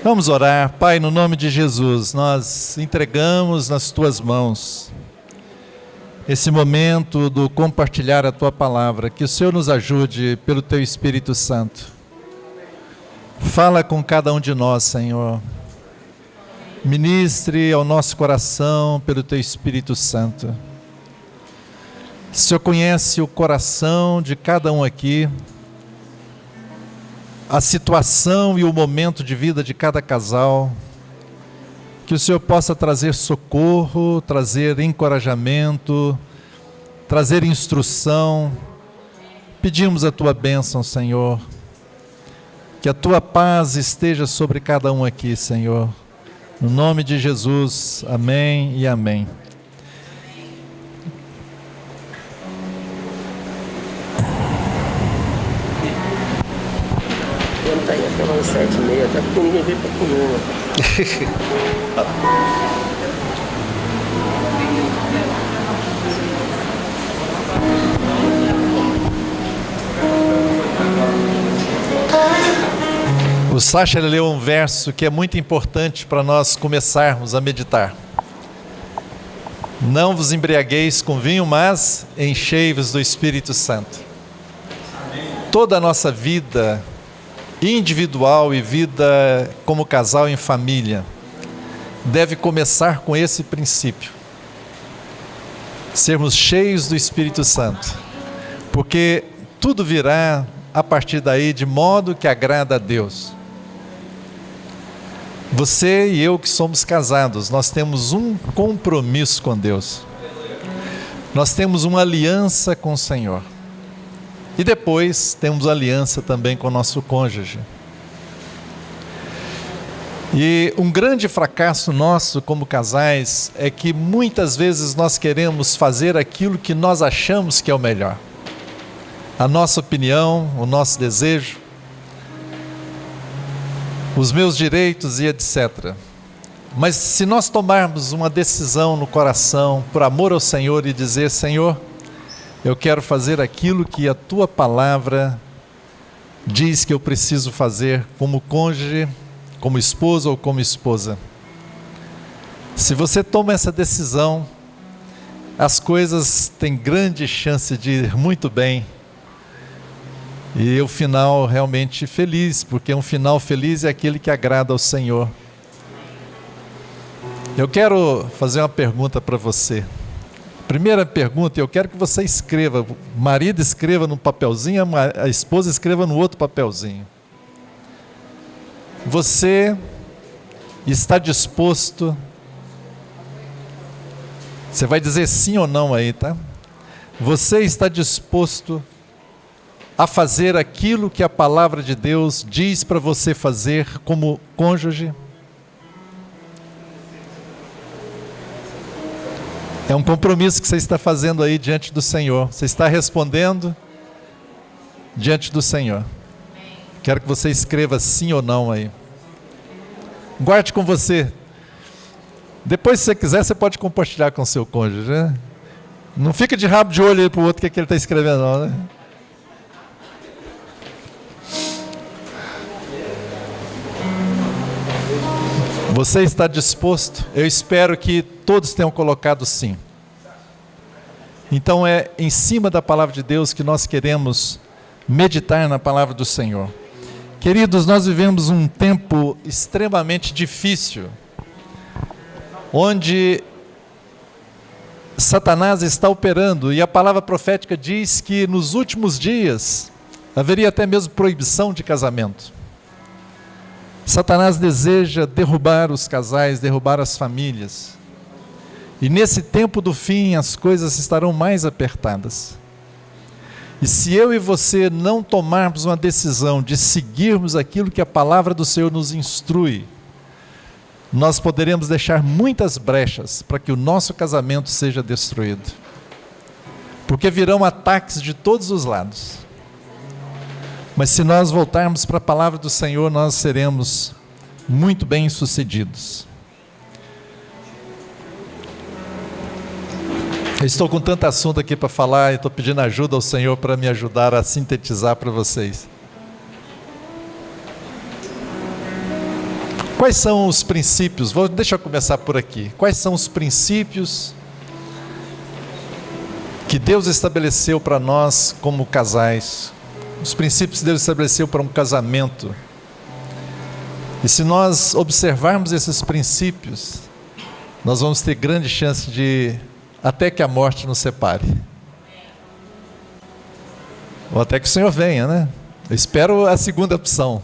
Vamos orar. Pai, no nome de Jesus, nós entregamos nas Tuas mãos esse momento do compartilhar a Tua palavra. Que o Senhor nos ajude pelo Teu Espírito Santo. Fala com cada um de nós, Senhor. Ministre ao nosso coração pelo Teu Espírito Santo. O Senhor conhece o coração de cada um aqui, a situação e o momento de vida de cada casal. Que o Senhor possa trazer socorro, trazer encorajamento, trazer instrução. Pedimos a Tua bênção, Senhor. Que a Tua paz esteja sobre cada um aqui, Senhor. No nome de Jesus, amém e amém. Está aí até umas 7h30, até porque ninguém veio para comer. O Sacha leu um verso que é muito importante para nós começarmos a meditar. Não vos embriagueis com vinho, mas enchei-vos do Espírito Santo. Toda a nossa vida individual e vida como casal em família deve começar com esse princípio: sermos cheios do Espírito Santo, porque tudo virá a partir daí de modo que agrada a Deus. Você e eu que somos casados, nós temos um compromisso com Deus, nós temos uma aliança com o Senhor. E depois temos aliança também com o nosso cônjuge. E um grande fracasso nosso como casais é que muitas vezes nós queremos fazer aquilo que nós achamos que é o melhor. A nossa opinião, o nosso desejo, os meus direitos e etc. Mas se nós tomarmos uma decisão no coração, por amor ao Senhor, e dizer: Senhor, eu quero fazer aquilo que a Tua palavra diz que eu preciso fazer como cônjuge, como esposo ou como esposa. Se você toma essa decisão, as coisas têm grande chance de ir muito bem. E o final realmente feliz, porque um final feliz é aquele que agrada ao Senhor. Eu quero fazer uma pergunta para você. Primeira pergunta, eu quero que você escreva, o marido escreva num papelzinho, a esposa escreva no outro papelzinho. Você está disposto, você vai dizer sim ou não aí, tá? Você está disposto a fazer aquilo que a palavra de Deus diz para você fazer como cônjuge? É um compromisso que você está fazendo aí diante do Senhor. Você está respondendo diante do Senhor. Quero que você escreva sim ou não aí. Guarde com você. Depois, se você quiser, você pode compartilhar com o seu cônjuge, né? Não fica de rabo de olho aí para o outro que ele está escrevendo, não, né? Você está disposto? Eu espero que todos tenham colocado sim. Então é em cima da palavra de Deus que nós queremos meditar na palavra do Senhor. Queridos, nós vivemos um tempo extremamente difícil, onde Satanás está operando, e a palavra profética diz que nos últimos dias haveria até mesmo proibição de casamento. Satanás deseja derrubar os casais, derrubar as famílias. E nesse tempo do fim as coisas estarão mais apertadas. E se eu e você não tomarmos uma decisão de seguirmos aquilo que a palavra do Senhor nos instrui, nós poderemos deixar muitas brechas para que o nosso casamento seja destruído. Porque virão ataques de todos os lados. Mas se nós voltarmos para a palavra do Senhor, nós seremos muito bem-sucedidos. Eu estou com tanto assunto aqui para falar e estou pedindo ajuda ao Senhor para me ajudar a sintetizar para vocês. Quais são os princípios? Deixa eu começar por aqui. Quais são os princípios que Deus estabeleceu para nós como casais? Os princípios que Deus estabeleceu para um casamento. E se nós observarmos esses princípios, nós vamos ter grande chance de, até que a morte nos separe. Ou até que o Senhor venha, né? Eu espero a segunda opção.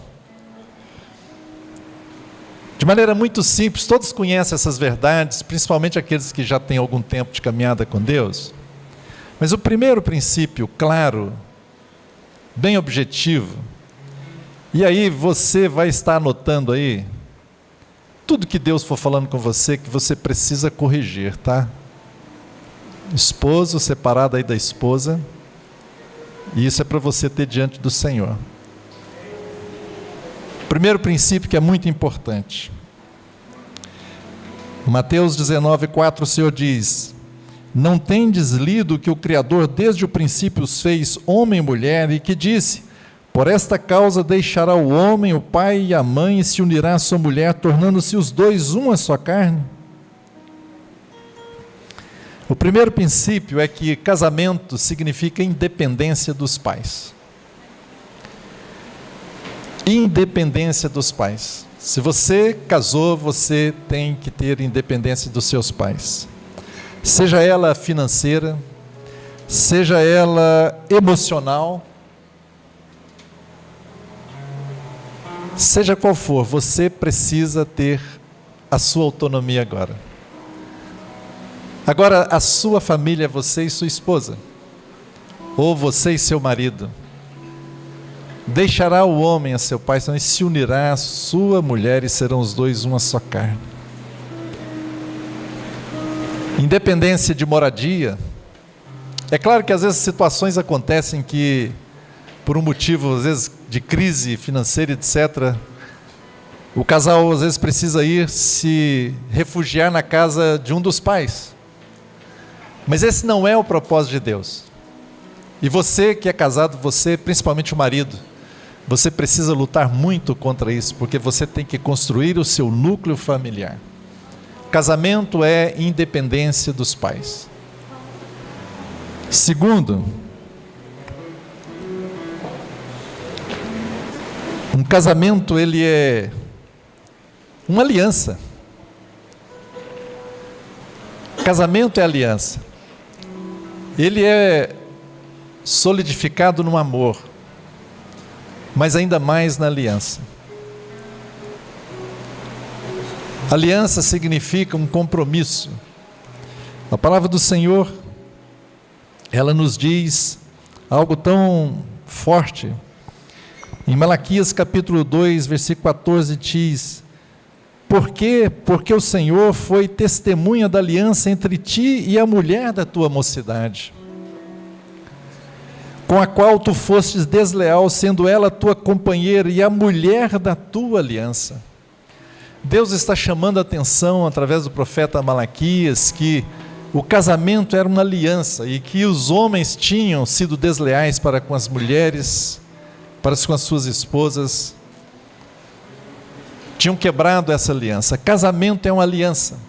De maneira muito simples, todos conhecem essas verdades, principalmente aqueles que já têm algum tempo de caminhada com Deus. Mas o primeiro princípio, claro, bem objetivo, e aí você vai estar anotando aí, tudo que Deus for falando com você, que você precisa corrigir, tá? Esposo separado aí da esposa, e isso é para você ter diante do Senhor. Primeiro princípio que é muito importante. Mateus 19:4, o Senhor diz: não tendes lido que o Criador desde o princípio os fez homem e mulher, e que disse: por esta causa deixará o homem, o pai e a mãe, e se unirá à sua mulher, tornando-se os dois uma só carne? O primeiro princípio é que casamento significa independência dos pais. Independência dos pais. Se você casou, você tem que ter independência dos seus pais. Seja ela financeira, seja ela emocional, seja qual for, você precisa ter a sua autonomia agora. Agora, a sua família é você e sua esposa, ou você e seu marido. Deixará o homem a seu pai, e se unirá à sua mulher, e serão os dois uma só carne. Independência de moradia. É claro que às vezes situações acontecem que, por um motivo às vezes de crise financeira, etc., o casal às vezes precisa ir se refugiar na casa de um dos pais. Mas esse não é o propósito de Deus. E você que é casado, você, principalmente o marido, você precisa lutar muito contra isso, porque você tem que construir o seu núcleo familiar. Casamento é independência dos pais. Segundo, um casamento, ele é uma aliança. Casamento é aliança. Ele é solidificado no amor, mas ainda mais na aliança. Aliança significa um compromisso. A palavra do Senhor, ela nos diz algo tão forte. Em Malaquias capítulo 2, versículo 14 diz: por quê? Porque o Senhor foi testemunha da aliança entre ti e a mulher da tua mocidade, com a qual tu fostes desleal, sendo ela tua companheira e a mulher da tua aliança. Deus está chamando a atenção através do profeta Malaquias que o casamento era uma aliança e que os homens tinham sido desleais para com as mulheres, para com as suas esposas, tinham quebrado essa aliança. Casamento é uma aliança.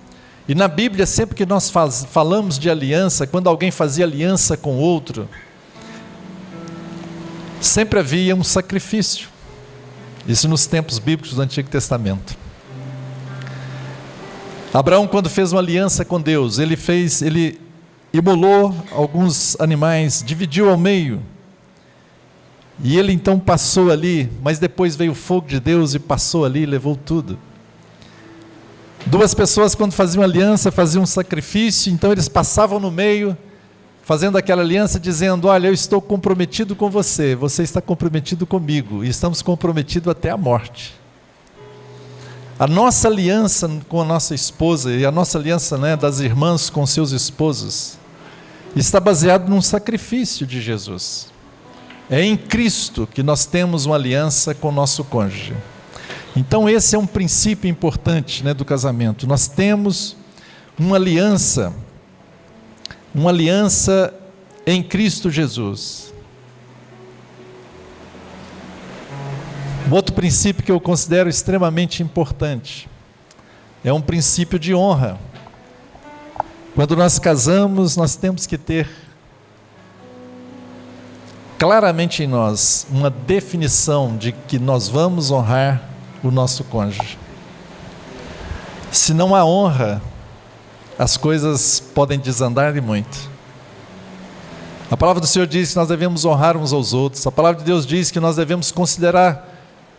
E na Bíblia, sempre que nós falamos de aliança, quando alguém fazia aliança com outro, sempre havia um sacrifício. Isso nos tempos bíblicos do Antigo Testamento. Abraão, quando fez uma aliança com Deus, ele imolou alguns animais, dividiu ao meio, e ele então passou ali, mas depois veio o fogo de Deus e passou ali e levou tudo. Duas pessoas, quando faziam aliança, faziam um sacrifício, então eles passavam no meio, fazendo aquela aliança, dizendo: olha, eu estou comprometido com você, você está comprometido comigo, e estamos comprometidos até a morte. A nossa aliança com a nossa esposa, e a nossa aliança, das irmãs com seus esposos, está baseado num sacrifício de Jesus. É em Cristo que nós temos uma aliança com o nosso cônjuge. Então esse é um princípio importante, do casamento. Nós temos uma aliança em Cristo Jesus. Um outro princípio que eu considero extremamente importante é um princípio de honra. Quando nós casamos, nós temos que ter claramente em nós uma definição de que nós vamos honrar o nosso cônjuge. Se não há honra, as coisas podem desandar e muito. A palavra do Senhor diz que nós devemos honrar uns aos outros. A palavra de Deus diz que nós devemos considerar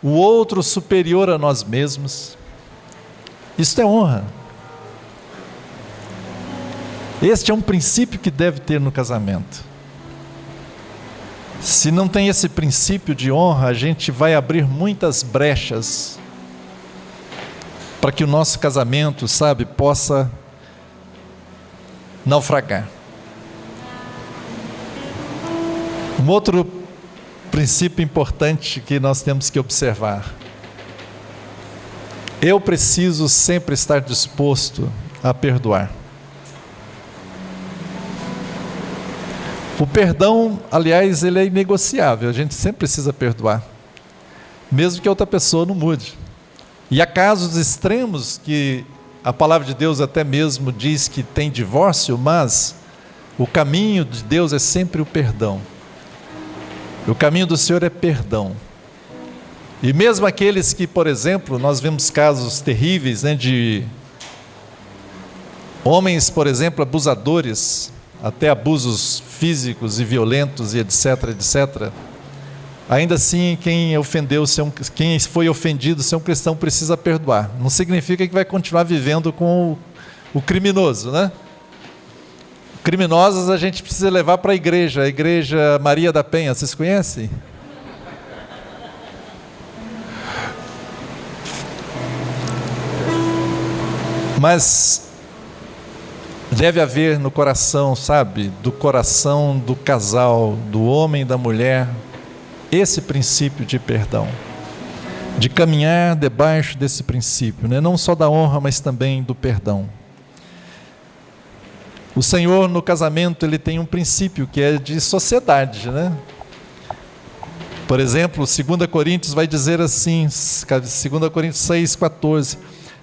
o outro superior a nós mesmos. Isso é honra. Este é um princípio que deve ter no casamento. Se não tem esse princípio de honra, a gente vai abrir muitas brechas para que o nosso casamento, possa naufragar. Um outro princípio importante que nós temos que observar: eu preciso sempre estar disposto a perdoar. O perdão, aliás, ele é inegociável, a gente sempre precisa perdoar, mesmo que a outra pessoa não mude. E há casos extremos que a palavra de Deus até mesmo diz que tem divórcio, mas o caminho de Deus é sempre o perdão. O caminho do Senhor é perdão. E mesmo aqueles que, por exemplo, nós vemos casos terríveis, de homens, por exemplo, abusadores, até abusos físicos e violentos e etc, etc. Ainda assim, quem foi ofendido, ser um cristão, precisa perdoar. Não significa que vai continuar vivendo com o criminoso, né? Criminosos a gente precisa levar para a Igreja Maria da Penha, vocês conhecem? Mas deve haver no coração, do coração do casal, do homem e da mulher, esse princípio de perdão, de caminhar debaixo desse princípio, não só da honra, mas também do perdão. O Senhor no casamento, ele tem um princípio que é de sociedade, Por exemplo, 2 Coríntios vai dizer assim, 2 Coríntios 6,14: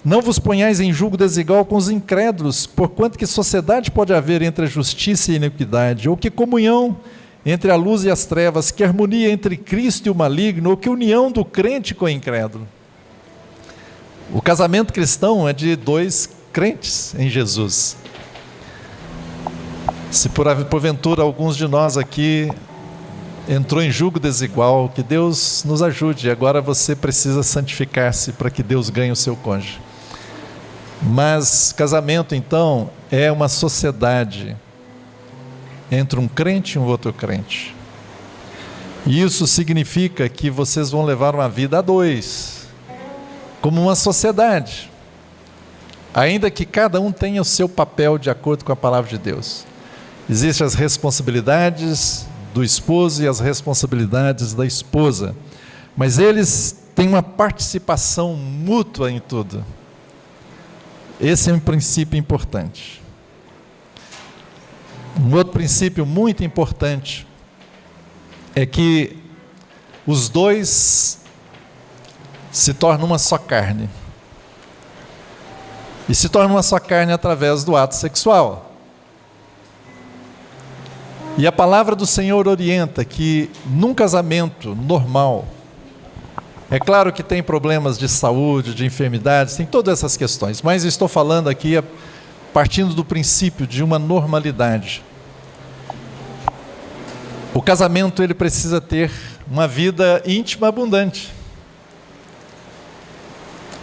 não vos ponhais em julgo desigual com os incrédulos, porquanto que sociedade pode haver entre a justiça e a iniquidade, ou que comunhão entre a luz e as trevas, que harmonia entre Cristo e o maligno, ou que união do crente com o incrédulo. O casamento cristão é de dois crentes em Jesus. Se porventura alguns de nós aqui entrou em julgo desigual, que Deus nos ajude. Agora você precisa santificar-se para que Deus ganhe o seu cônjuge. Mas casamento, então, é uma sociedade entre um crente e um outro crente. E isso significa que vocês vão levar uma vida a dois, como uma sociedade, ainda que cada um tenha o seu papel de acordo com a palavra de Deus. Existem as responsabilidades do esposo e as responsabilidades da esposa, mas eles têm uma participação mútua em tudo. Esse é um princípio importante. Um outro princípio muito importante é que os dois se tornam uma só carne. E se tornam uma só carne através do ato sexual. E a palavra do Senhor orienta que num casamento normal, é claro que tem problemas de saúde, de enfermidades, tem todas essas questões, mas estou falando aqui partindo do princípio de uma normalidade. O casamento, ele precisa ter uma vida íntima abundante.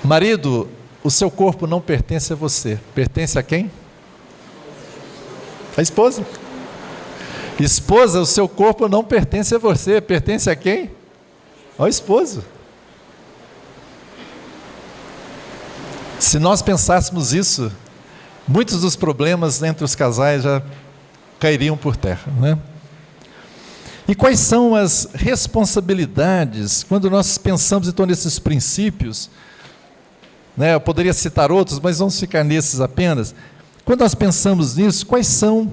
Marido, o seu corpo não pertence a você, pertence a quem? A esposa. Esposa, o seu corpo não pertence a você, pertence a quem? Ao esposo. Se nós pensássemos isso, muitos dos problemas entre os casais já cairiam por terra, E quais são as responsabilidades, quando nós pensamos então nesses princípios, eu poderia citar outros, mas vamos ficar nesses apenas. Quando nós pensamos nisso, quais são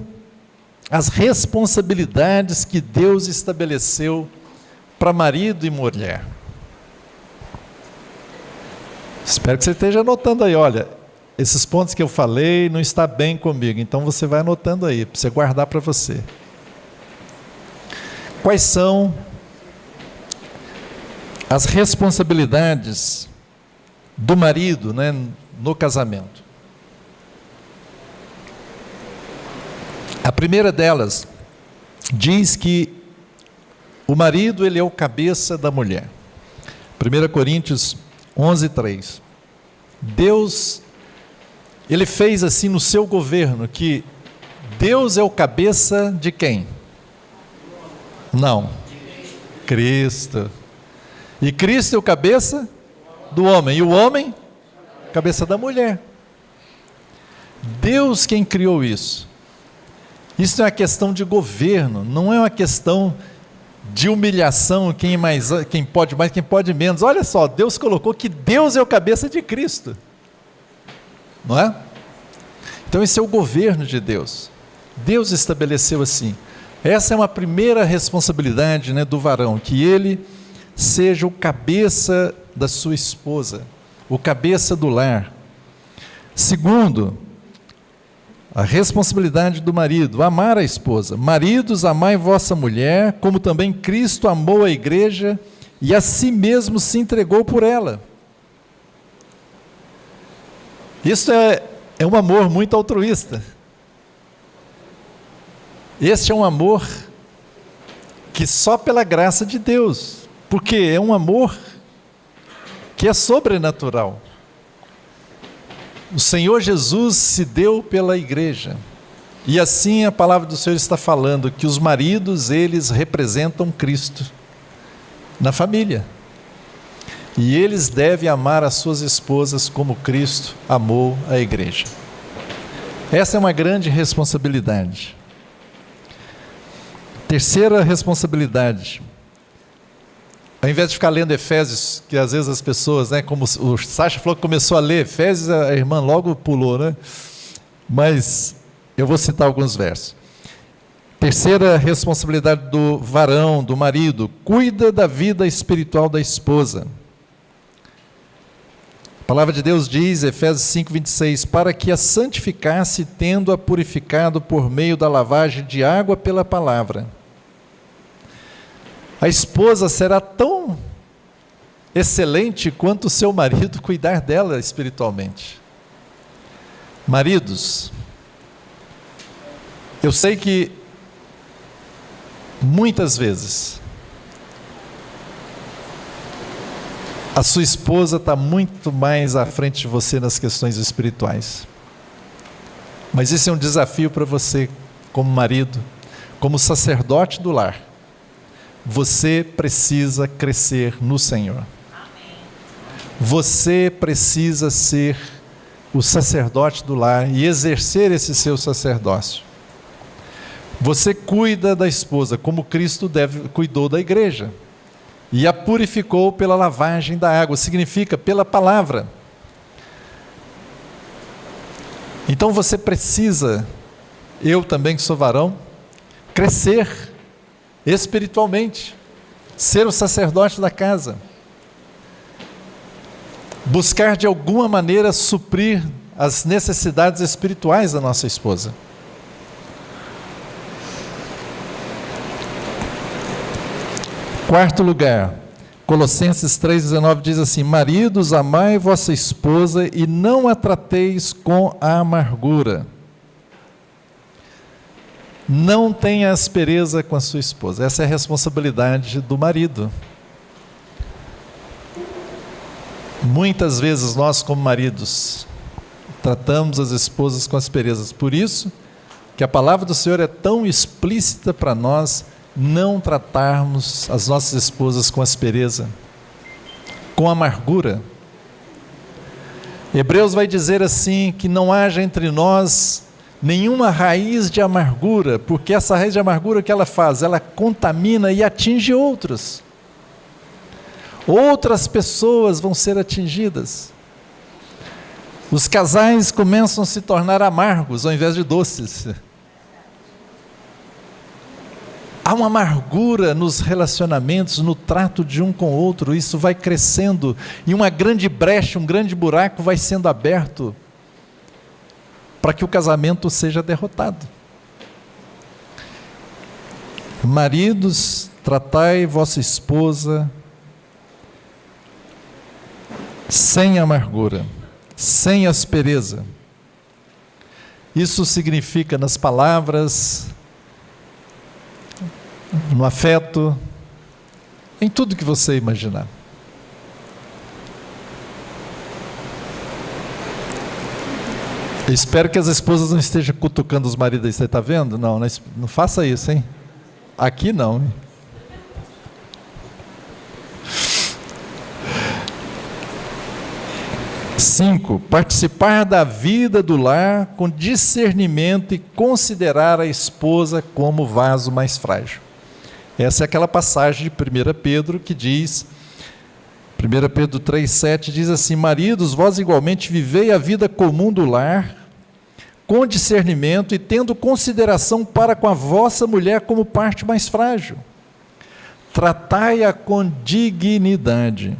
as responsabilidades que Deus estabeleceu para marido e mulher? Espero que você esteja anotando aí, olha, esses pontos que eu falei não está bem comigo. Então você vai anotando aí, para você guardar para você. Quais são as responsabilidades do marido, né, no casamento? A primeira delas diz que o marido, ele é o cabeça da mulher. 1 Coríntios 11:3. Deus, ele fez assim no seu governo, que Deus é o cabeça de quem? Não. Cristo. E Cristo é o cabeça do homem. E o homem, cabeça da mulher. Deus quem criou isso. Isso é uma questão de governo, não é uma questão de humilhação, quem pode mais, quem pode menos. Olha só, Deus colocou que Deus é o cabeça de Cristo. Não é? Então esse é o governo de Deus. Deus estabeleceu assim. Essa é uma primeira responsabilidade, né, do varão, que ele seja o cabeça da sua esposa, o cabeça do lar. Segundo, a responsabilidade do marido, amar a esposa. Maridos, amai vossa mulher, como também Cristo amou a igreja e a si mesmo se entregou por ela. Isso é um amor muito altruísta. Este é um amor que só pela graça de Deus, porque é um amor que é sobrenatural. O Senhor Jesus se deu pela igreja. E assim a palavra do Senhor está falando que os maridos, eles representam Cristo na família. E eles devem amar as suas esposas como Cristo amou a igreja. Essa é uma grande responsabilidade. Terceira responsabilidade. Ao invés de ficar lendo Efésios, que às vezes as pessoas, né, como o Sacha falou que começou a ler Efésios, a irmã logo pulou, né? Mas eu vou citar alguns versos. Terceira responsabilidade do varão, do marido: cuida da vida espiritual da esposa. A palavra de Deus diz, Efésios 5:26, para que a santificasse, tendo-a purificado por meio da lavagem de água pela palavra. A esposa será tão excelente quanto o seu marido cuidar dela espiritualmente. Maridos, eu sei que muitas vezes a sua esposa está muito mais à frente de você nas questões espirituais. Mas esse é um desafio para você, como marido, como sacerdote do lar. Você precisa crescer no Senhor. Você precisa ser o sacerdote do lar e exercer esse seu sacerdócio. Você cuida da esposa como Cristo cuidou da igreja e a purificou pela lavagem da água, significa pela palavra. Então você precisa, eu também que sou varão, crescer espiritualmente, ser o sacerdote da casa, buscar de alguma maneira suprir as necessidades espirituais da nossa esposa. Quarto lugar, Colossenses 3,19 diz assim: maridos, amai vossa esposa e não a trateis com a amargura. Não tenha aspereza com a sua esposa. Essa é a responsabilidade do marido. Muitas vezes nós, como maridos, tratamos as esposas com asperezas. Por isso que a palavra do Senhor é tão explícita para nós não tratarmos as nossas esposas com aspereza, com amargura. Hebreus vai dizer assim, que não haja entre nós nenhuma raiz de amargura, porque essa raiz de amargura, o que ela faz? Ela contamina e atinge outros. Outras pessoas vão ser atingidas. Os casais começam a se tornar amargos ao invés de doces. Há uma amargura nos relacionamentos, no trato de um com o outro. Isso vai crescendo e uma grande brecha, um grande buraco vai sendo aberto para que o casamento seja derrotado. Maridos, tratai vossa esposa sem amargura, sem aspereza. Isso significa nas palavras, no afeto, em tudo que você imaginar. Eu espero que as esposas não estejam cutucando os maridos aí. Você está vendo? Não, não faça isso, hein? Aqui não, hein? 5. Participar da vida do lar com discernimento e considerar a esposa como vaso mais frágil. Essa é aquela passagem de 1 Pedro que diz, 1 Pedro 3,7 diz assim: maridos, vós igualmente vivei a vida comum do lar, com discernimento e tendo consideração para com a vossa mulher como parte mais frágil. Tratai-a com dignidade,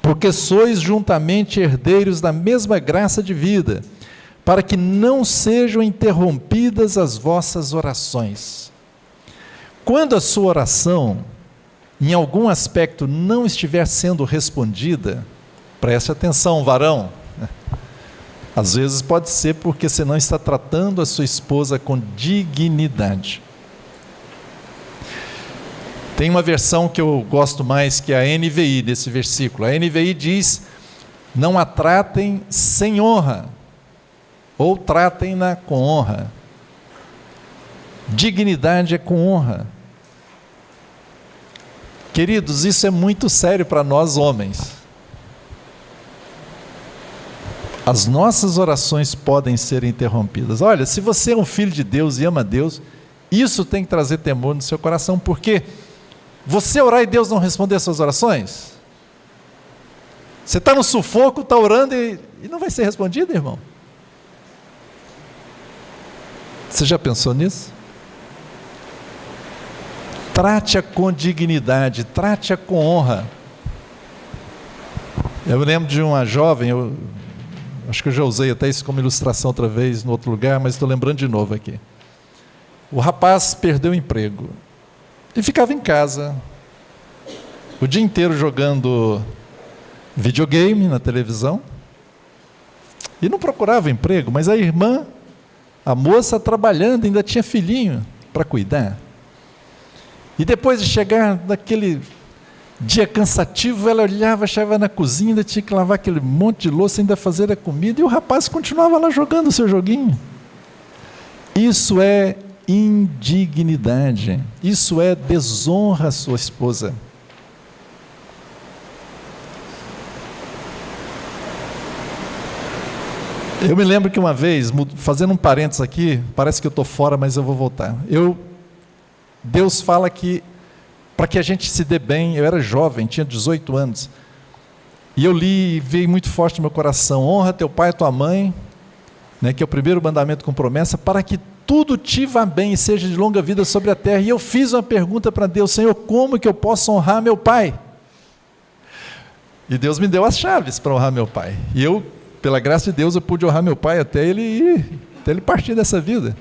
porque sois juntamente herdeiros da mesma graça de vida, para que não sejam interrompidas as vossas orações. Quando a sua oração, em algum aspecto, não estiver sendo respondida, preste atenção, varão. Às vezes pode ser porque você não está tratando a sua esposa com dignidade. Tem uma versão que eu gosto mais, que é a NVI desse versículo. A NVI diz: não a tratem sem honra, ou tratem-na com honra. Dignidade é com honra. Queridos, isso é muito sério para nós homens. As nossas orações podem ser interrompidas. Olha, se você é um filho de Deus e ama Deus, isso tem que trazer temor no seu coração, porque você orar e Deus não responder as suas orações? Você está no sufoco, está orando e não vai ser respondido, irmão? Você já pensou nisso? Trate-a com dignidade, trate-a com honra. Eu me lembro de uma jovem, acho que eu já usei até isso como ilustração outra vez, em outro lugar, mas estou lembrando de novo aqui. O rapaz perdeu o emprego e ficava em casa o dia inteiro jogando videogame na televisão e não procurava emprego, mas a irmã, a moça trabalhando, ainda tinha filhinho para cuidar. E depois de chegar naquele dia cansativo, ela olhava, chegava na cozinha, ainda tinha que lavar aquele monte de louça, ainda fazer a comida, e o rapaz continuava lá jogando o seu joguinho. Isso é indignidade, isso é desonra à sua esposa. Eu me lembro que uma vez, fazendo um parênteses aqui, parece que eu estou fora, mas eu vou voltar. Deus fala que, para que a gente se dê bem, eu era jovem, tinha 18 anos, e eu li e veio muito forte no meu coração: honra teu pai e tua mãe, né, que é o primeiro mandamento com promessa, para que tudo te vá bem e seja de longa vida sobre a terra. E eu fiz uma pergunta para Deus: Senhor, como que eu posso honrar meu pai? E Deus me deu as chaves para honrar meu pai, e eu, pela graça de Deus, eu pude honrar meu pai até ele partir dessa vida.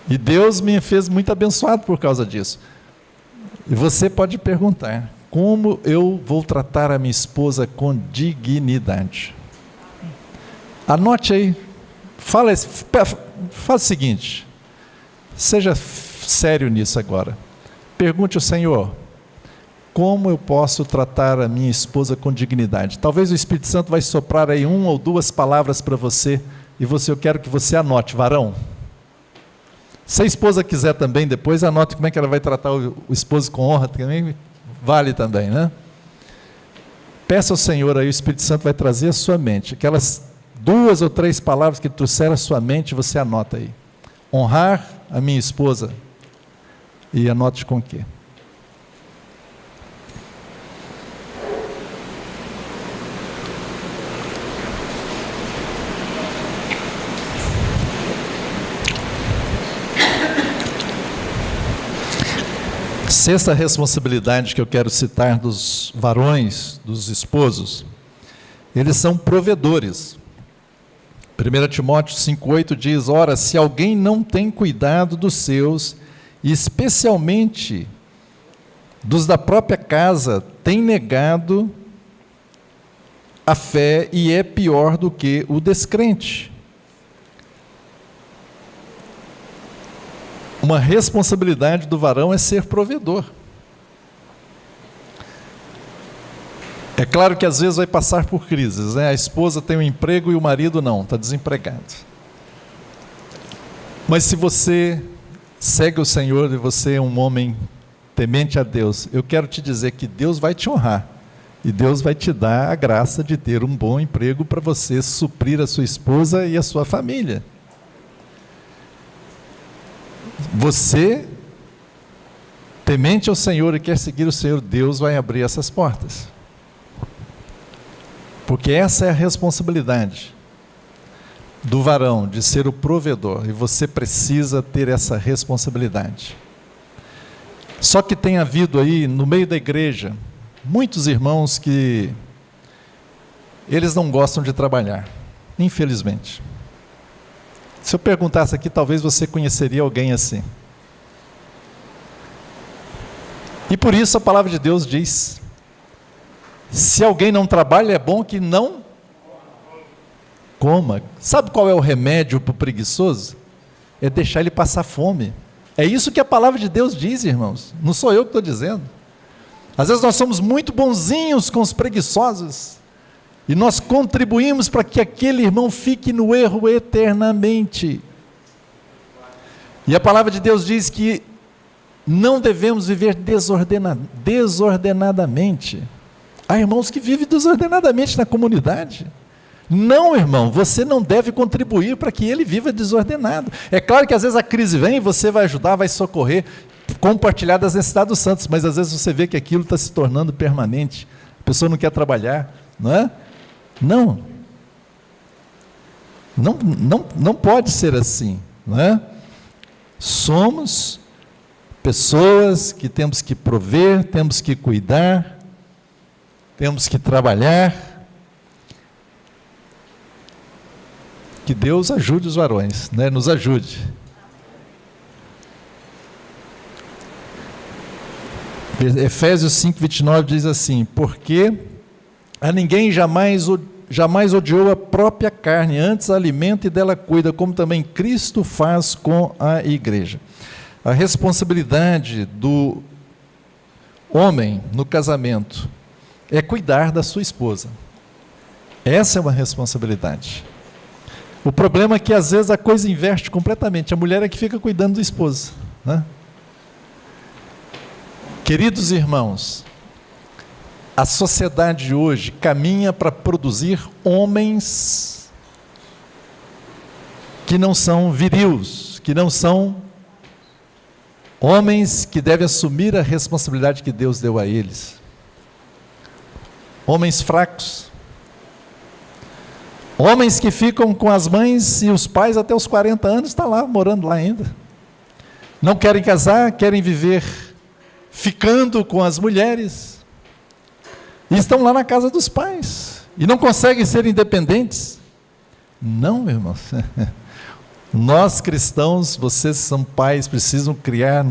E Deus me fez muito abençoado por causa disso. E você pode perguntar: como eu vou tratar a minha esposa com dignidade? Anote aí, fala o seguinte, seja sério nisso agora. Pergunte ao Senhor: como eu posso tratar a minha esposa com dignidade? Talvez o Espírito Santo vai soprar aí 1 ou 2 palavras para você, e eu quero que você anote, varão. Se a esposa quiser também, depois anote como é que ela vai tratar o esposo com honra, também vale também, né? Peça ao Senhor aí, o Espírito Santo vai trazer à sua mente, aquelas 2 ou 3 palavras que trouxeram à sua mente, você anota aí. Honrar a minha esposa, e anote com o quê? Sexta responsabilidade que eu quero citar dos varões, dos esposos: eles são provedores. 1 Timóteo 5,8 diz: ora, se alguém não tem cuidado dos seus, e especialmente dos da própria casa, tem negado a fé e é pior do que o descrente. Uma responsabilidade do varão é ser provedor. É claro que às vezes vai passar por crises, né? A esposa tem um emprego e o marido não, está desempregado. Mas se você segue o Senhor e você é um homem temente a Deus, eu quero te dizer que Deus vai te honrar. E Deus vai te dar a graça de ter um bom emprego para você suprir a sua esposa e a sua família. Você, temente ao Senhor e quer seguir o Senhor, Deus vai abrir essas portas. Porque essa é a responsabilidade do varão, de ser o provedor. E você precisa ter essa responsabilidade. Só que tem havido aí, no meio da igreja, muitos irmãos que eles não gostam de trabalhar, infelizmente. Se eu perguntasse aqui, talvez você conheceria alguém assim. E por isso a palavra de Deus diz: se alguém não trabalha, é bom que não coma. Sabe qual é o remédio para o preguiçoso? É deixar ele passar fome. É isso que a palavra de Deus diz, irmãos. Não sou eu que estou dizendo. Às vezes nós somos muito bonzinhos com os preguiçosos e nós contribuímos para que aquele irmão fique no erro eternamente. E a palavra de Deus diz que não devemos viver desordenadamente. Há irmãos que vivem desordenadamente na comunidade. Não, irmão, você não deve contribuir para que ele viva desordenado. É claro que às vezes a crise vem, você vai ajudar, vai socorrer, compartilhar das necessidades dos santos, mas às vezes você vê que aquilo está se tornando permanente, a pessoa não quer trabalhar, não é? Não pode ser assim, não é? Somos pessoas que temos que prover, temos que cuidar, temos que trabalhar. Que Deus ajude os varões, né? Nos ajude. Efésios 5:29 diz assim: porque a ninguém jamais odiou a própria carne, antes a alimenta e dela cuida, como também Cristo faz com a igreja. A responsabilidade do homem no casamento é cuidar da sua esposa. Essa é uma responsabilidade. O problema é que às vezes a coisa inverte completamente. A mulher é que fica cuidando do esposo, né? Queridos irmãos, a sociedade de hoje caminha para produzir homens que não são viris, que não são homens que devem assumir a responsabilidade que Deus deu a eles. Homens fracos. Homens que ficam com as mães e os pais até os 40 anos, está lá, morando lá ainda. Não querem casar, querem viver ficando com as mulheres. E estão lá na casa dos pais. E não conseguem ser independentes. Não, irmãos. Nós cristãos, vocês são pais, precisam criar,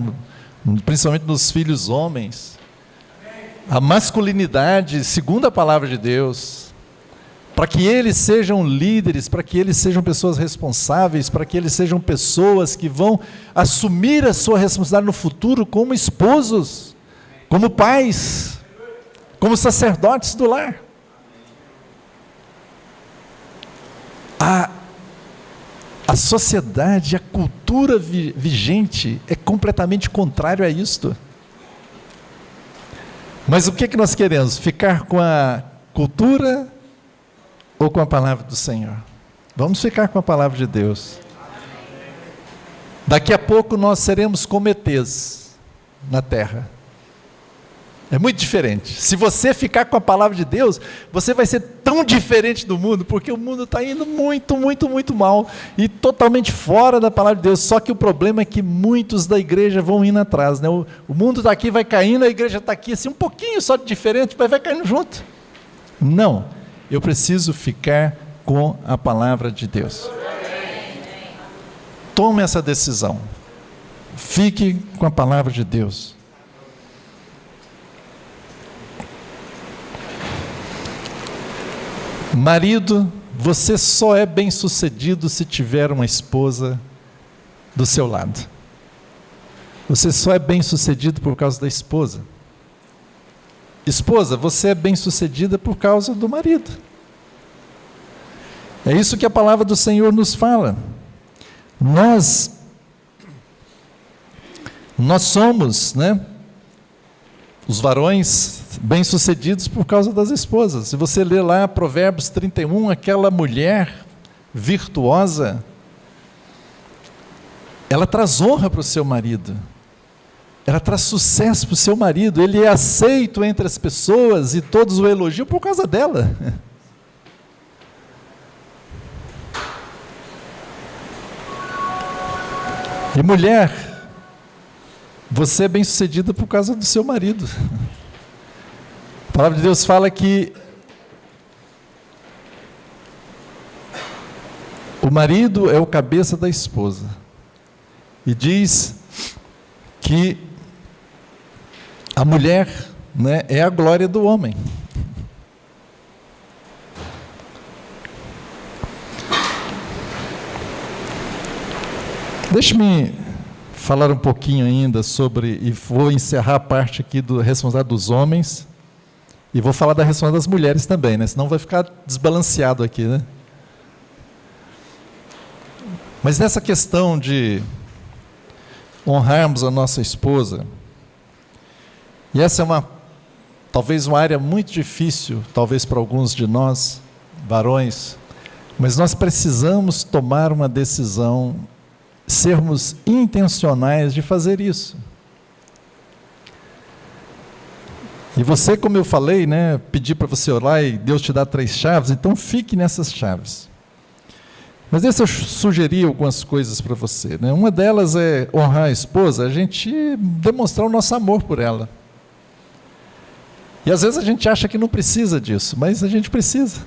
principalmente nos filhos homens, a masculinidade segundo a palavra de Deus, para que eles sejam líderes, para que eles sejam pessoas responsáveis, para que eles sejam pessoas que vão assumir a sua responsabilidade no futuro como esposos, como pais, como sacerdotes do lar. A sociedade, a cultura vigente é completamente contrário a isto. Mas o que nós queremos? Ficar com a cultura ou com a palavra do Senhor? Vamos ficar com a palavra de Deus. Daqui a pouco nós seremos como ETs na terra. É muito diferente. Se você ficar com a palavra de Deus, você vai ser tão diferente do mundo, porque o mundo está indo muito, muito, muito mal, e totalmente fora da palavra de Deus. Só que o problema é que muitos da igreja vão indo atrás, né? O mundo está aqui, vai caindo, a igreja está aqui, assim, um pouquinho só de diferente, mas vai caindo junto. Não, eu preciso ficar com a palavra de Deus. Tome essa decisão. Fique com a palavra de Deus. Marido, você só é bem-sucedido se tiver uma esposa do seu lado. Você só é bem-sucedido por causa da esposa. Esposa, você é bem-sucedida por causa do marido. É isso que a palavra do Senhor nos fala. Nós somos, os varões bem-sucedidos por causa das esposas. Se você ler lá Provérbios 31, aquela mulher virtuosa, ela traz honra para o seu marido. Ela traz sucesso para o seu marido. Ele é aceito entre as pessoas e todos o elogiam por causa dela. E mulher, você é bem-sucedida por causa do seu marido. A palavra de Deus fala que o marido é o cabeça da esposa. E diz que a mulher, é a glória do homem. Deixe-me falar um pouquinho ainda sobre, e vou encerrar a parte aqui do responsabilidade dos homens, e vou falar da responsabilidade das mulheres também, senão vai ficar desbalanceado aqui, Mas nessa questão de honrarmos a nossa esposa, e essa é talvez uma área muito difícil, talvez para alguns de nós, varões, mas nós precisamos tomar uma decisão, sermos intencionais de fazer isso. E você, como eu falei, pedir para você orar e Deus te dá 3 chaves, então fique nessas chaves. Mas deixa eu sugerir algumas coisas para você. Uma delas é honrar a esposa, a gente demonstrar o nosso amor por ela. E às vezes a gente acha que não precisa disso, mas a gente precisa.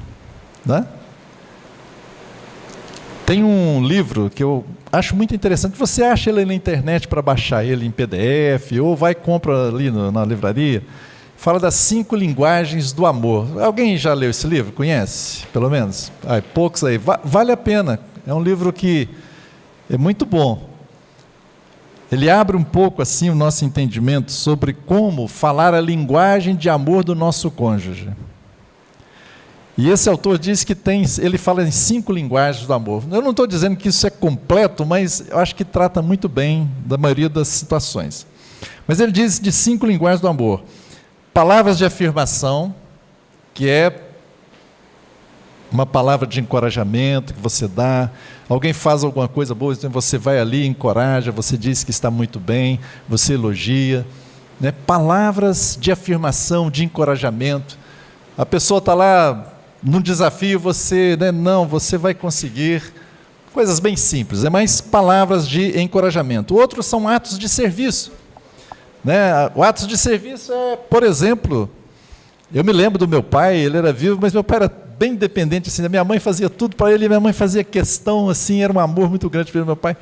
Tem um livro que eu acho muito interessante, você acha ele na internet para baixar ele em PDF, ou vai e compra ali na livraria, fala das 5 linguagens do amor. Alguém já leu esse livro? Conhece? Pelo menos? Poucos aí. Vale a pena. É um livro que é muito bom. Ele abre um pouco assim o nosso entendimento sobre como falar a linguagem de amor do nosso cônjuge. E esse autor diz que ele fala em 5 linguagens do amor. Eu não estou dizendo que isso é completo, mas eu acho que trata muito bem da maioria das situações. Mas ele diz de 5 linguagens do amor. Palavras de afirmação, que é uma palavra de encorajamento que você dá. Alguém faz alguma coisa boa, então você vai ali, encoraja, você diz que está muito bem, você elogia. Palavras de afirmação, de encorajamento. A pessoa está lá num desafio, você, não, você vai conseguir. Coisas bem simples, mais palavras de encorajamento. Outros são atos de serviço. O ato de serviço é, por exemplo, eu me lembro do meu pai, ele era vivo, mas meu pai era bem independente, assim, minha mãe fazia tudo para ele, minha mãe fazia questão, assim, era um amor muito grande pelo meu pai.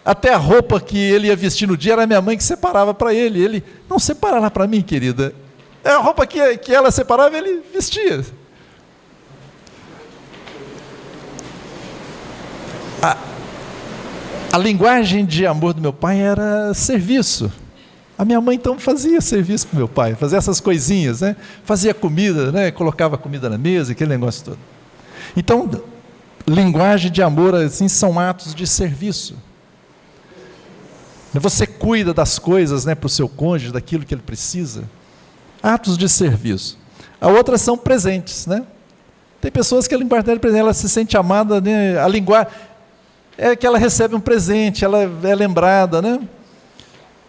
Até a roupa que ele ia vestir no dia era minha mãe que separava para ele. Ele, não, separa lá para mim, querida. É a roupa que ela separava, ele vestia. A linguagem de amor do meu pai era serviço. A minha mãe, então, fazia serviço para o meu pai, fazia essas coisinhas, fazia comida, colocava comida na mesa, aquele negócio todo. Então, linguagem de amor, assim, são atos de serviço. Você cuida das coisas, para o seu cônjuge, daquilo que ele precisa. Atos de serviço. A outra são presentes, Tem pessoas que a linguagem dela é presente, ela se sente amada, a linguagem é que ela recebe um presente, ela é lembrada,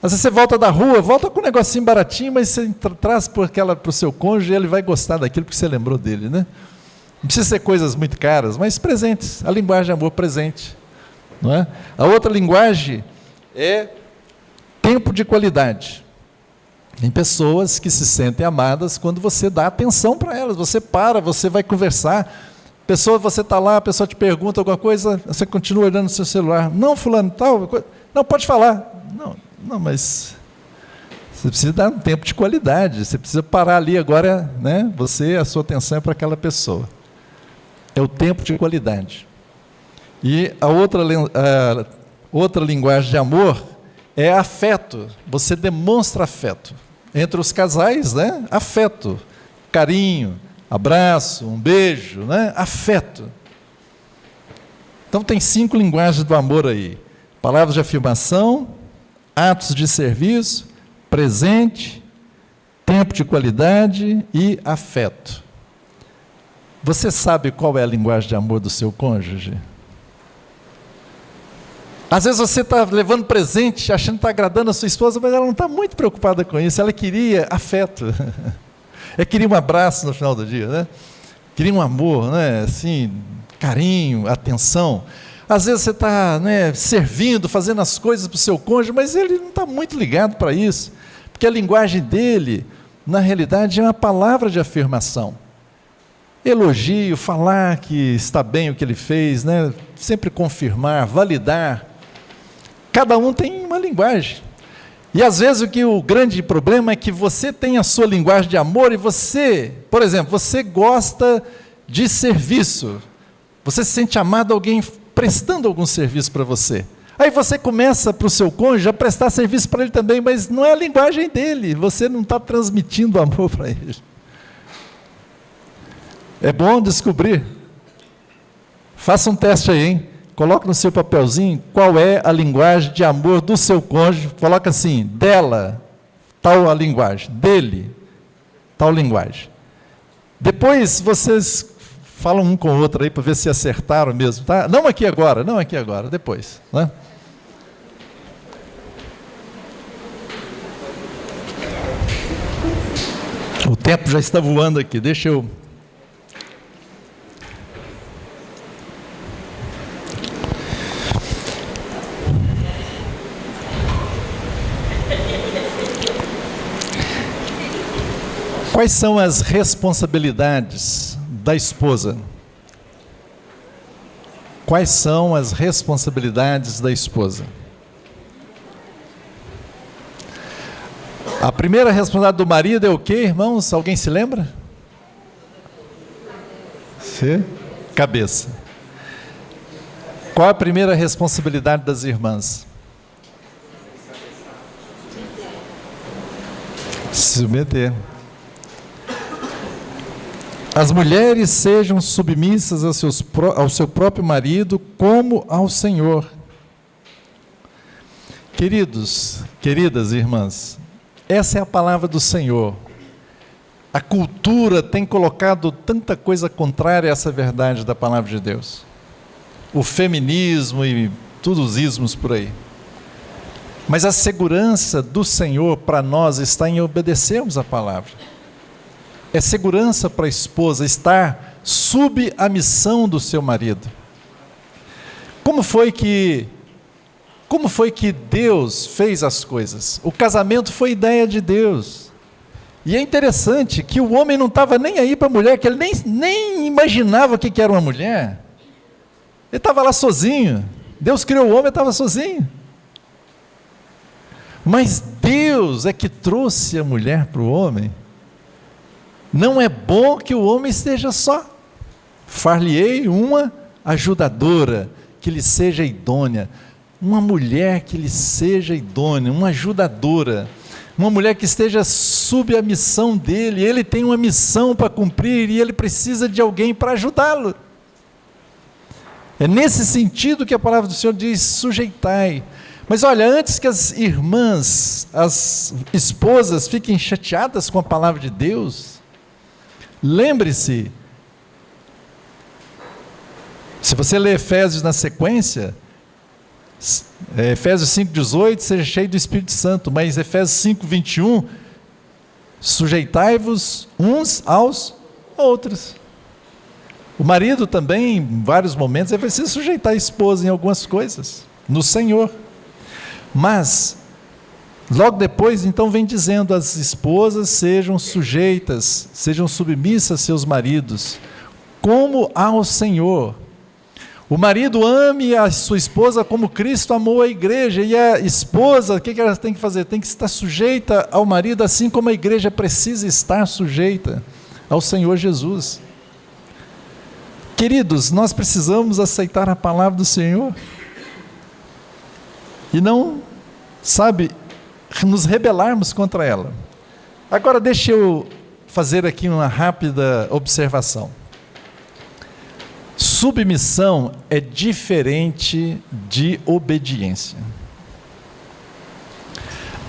Às vezes você volta da rua, volta com um negocinho baratinho, mas você traz para o seu cônjuge e ele vai gostar daquilo porque você lembrou dele, Não precisa ser coisas muito caras, mas presentes. A linguagem de amor presente, não é? A outra linguagem é tempo de qualidade. Tem pessoas que se sentem amadas quando você dá atenção para elas, você para, você vai conversar. Pessoa, você está lá, a pessoa te pergunta alguma coisa, você continua olhando no seu celular. Não, fulano, tal, não, pode falar. Não, mas você precisa dar um tempo de qualidade, você precisa parar ali agora, né? A sua atenção é para aquela pessoa. É o tempo de qualidade. E a outra linguagem de amor é afeto. Você demonstra afeto. Entre os casais, né? Afeto, carinho, abraço, um beijo, né? Afeto. Então tem 5 linguagens do amor aí: palavras de afirmação, atos de serviço, presente, tempo de qualidade e afeto. Você sabe qual é a linguagem de amor do seu cônjuge? Às vezes você está levando presente, achando que está agradando a sua esposa, mas ela não está muito preocupada com isso. Ela queria afeto. Ela queria um abraço no final do dia, né? Queria um amor, né? Assim, carinho, atenção. Às vezes você está, né, servindo, fazendo as coisas para o seu cônjuge, mas ele não está muito ligado para isso. Porque a linguagem dele, na realidade, é uma palavra de afirmação. Elogio, falar que está bem o que ele fez, né? Sempre confirmar, validar. Cada um tem uma linguagem. E às vezes o grande problema é que você tem a sua linguagem de amor e você, por exemplo, você gosta de serviço. Você se sente amado, alguém prestando algum serviço para você. Aí você começa para o seu cônjuge a prestar serviço para ele também, mas não é a linguagem dele. Você não está transmitindo amor para ele. É bom descobrir. Faça um teste aí, hein? Coloque no seu papelzinho qual é a linguagem de amor do seu cônjuge. Coloca assim: dela, tal a linguagem. Dele, tal linguagem. Depois vocês falam um com o outro aí para ver se acertaram mesmo, tá? Não aqui agora, depois, né? O tempo já está voando aqui, deixa eu... Quais são as responsabilidades da esposa? Quais são as responsabilidades da esposa? A primeira responsabilidade do marido é o quê, irmãos? Alguém se lembra? Cabeça. Qual a primeira responsabilidade das irmãs? Se submeter. As mulheres sejam submissas ao seu próprio marido como ao Senhor. Queridos, queridas irmãs, essa é a palavra do Senhor. A cultura tem colocado tanta coisa contrária a essa verdade da palavra de Deus. O feminismo e todos os ismos por aí. Mas a segurança do Senhor para nós está em obedecermos a palavra. É segurança para a esposa estar sob a missão do seu marido. Como foi que Deus fez as coisas? O casamento foi ideia de Deus. E é interessante que o homem não estava nem aí para a mulher, que ele nem imaginava o que era uma mulher. Ele estava lá sozinho. Deus criou o homem e estava sozinho. Mas Deus é que trouxe a mulher para o homem. Não é bom que o homem esteja só. Far-lhe-ei uma ajudadora, que lhe seja idônea. Uma mulher que lhe seja idônea, uma ajudadora. Uma mulher que esteja sob a missão dele. Ele tem uma missão para cumprir e ele precisa de alguém para ajudá-lo. É nesse sentido que a palavra do Senhor diz: sujeitai. Mas olha, antes que as irmãs, as esposas fiquem chateadas com a palavra de Deus, lembre-se, se você ler Efésios na sequência, Efésios 5,18, seja cheio do Espírito Santo, mas Efésios 5,21, sujeitai-vos uns aos outros. O marido também, em vários momentos, é preciso sujeitar a esposa em algumas coisas, no Senhor. Mas, logo depois, então, vem dizendo: as esposas sejam sujeitas, sejam submissas a seus maridos, como ao Senhor. O marido ame a sua esposa como Cristo amou a igreja, e a esposa, o que ela tem que fazer? Tem que estar sujeita ao marido, assim como a igreja precisa estar sujeita ao Senhor Jesus. Queridos, nós precisamos aceitar a palavra do Senhor, e não, nos rebelarmos contra ela. Agora deixa eu fazer aqui uma rápida observação. Submissão é diferente de obediência.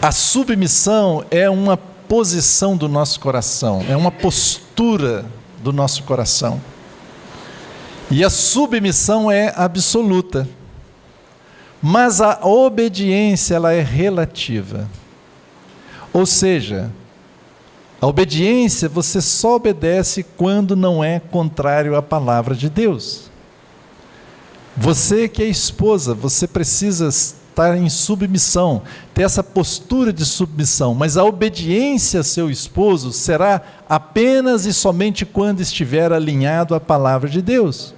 A submissão é uma posição do nosso coração, é uma postura do nosso coração. E a submissão é absoluta. Mas a obediência, ela é relativa. Ou seja, a obediência, você só obedece quando não é contrário à palavra de Deus. Você que é esposa, você precisa estar em submissão, ter essa postura de submissão, mas a obediência ao seu esposo será apenas e somente quando estiver alinhado à palavra de Deus.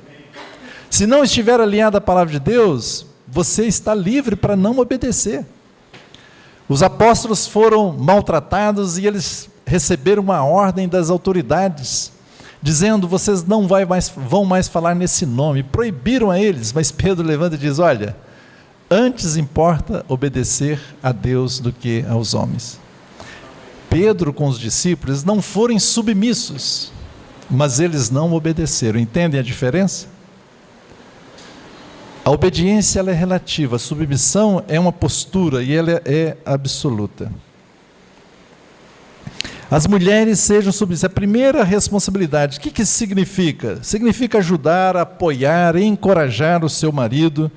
Se não estiver alinhado à palavra de Deus, você está livre para não obedecer. Os apóstolos foram maltratados e eles receberam uma ordem das autoridades, dizendo: vocês não vão mais falar nesse nome. Proibiram a eles, mas Pedro levanta e diz: olha, antes importa obedecer a Deus do que aos homens. Pedro com os discípulos não foram submissos, mas eles não obedeceram. Entendem a diferença? A obediência, ela é relativa, a submissão é uma postura e ela é absoluta. As mulheres sejam submissas. A primeira responsabilidade, o que isso significa? Significa ajudar, apoiar, encorajar o seu marido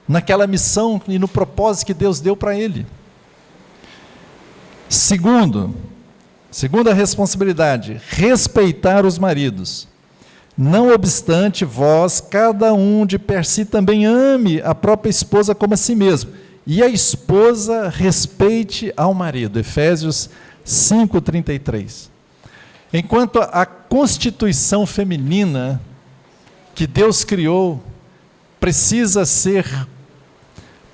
naquela missão e no propósito que Deus deu para ele. Segunda responsabilidade, respeitar os maridos. Não obstante, vós, cada um de per si, também ame a própria esposa como a si mesmo, e a esposa respeite ao marido. Efésios 5:33. Enquanto a constituição feminina que Deus criou precisa ser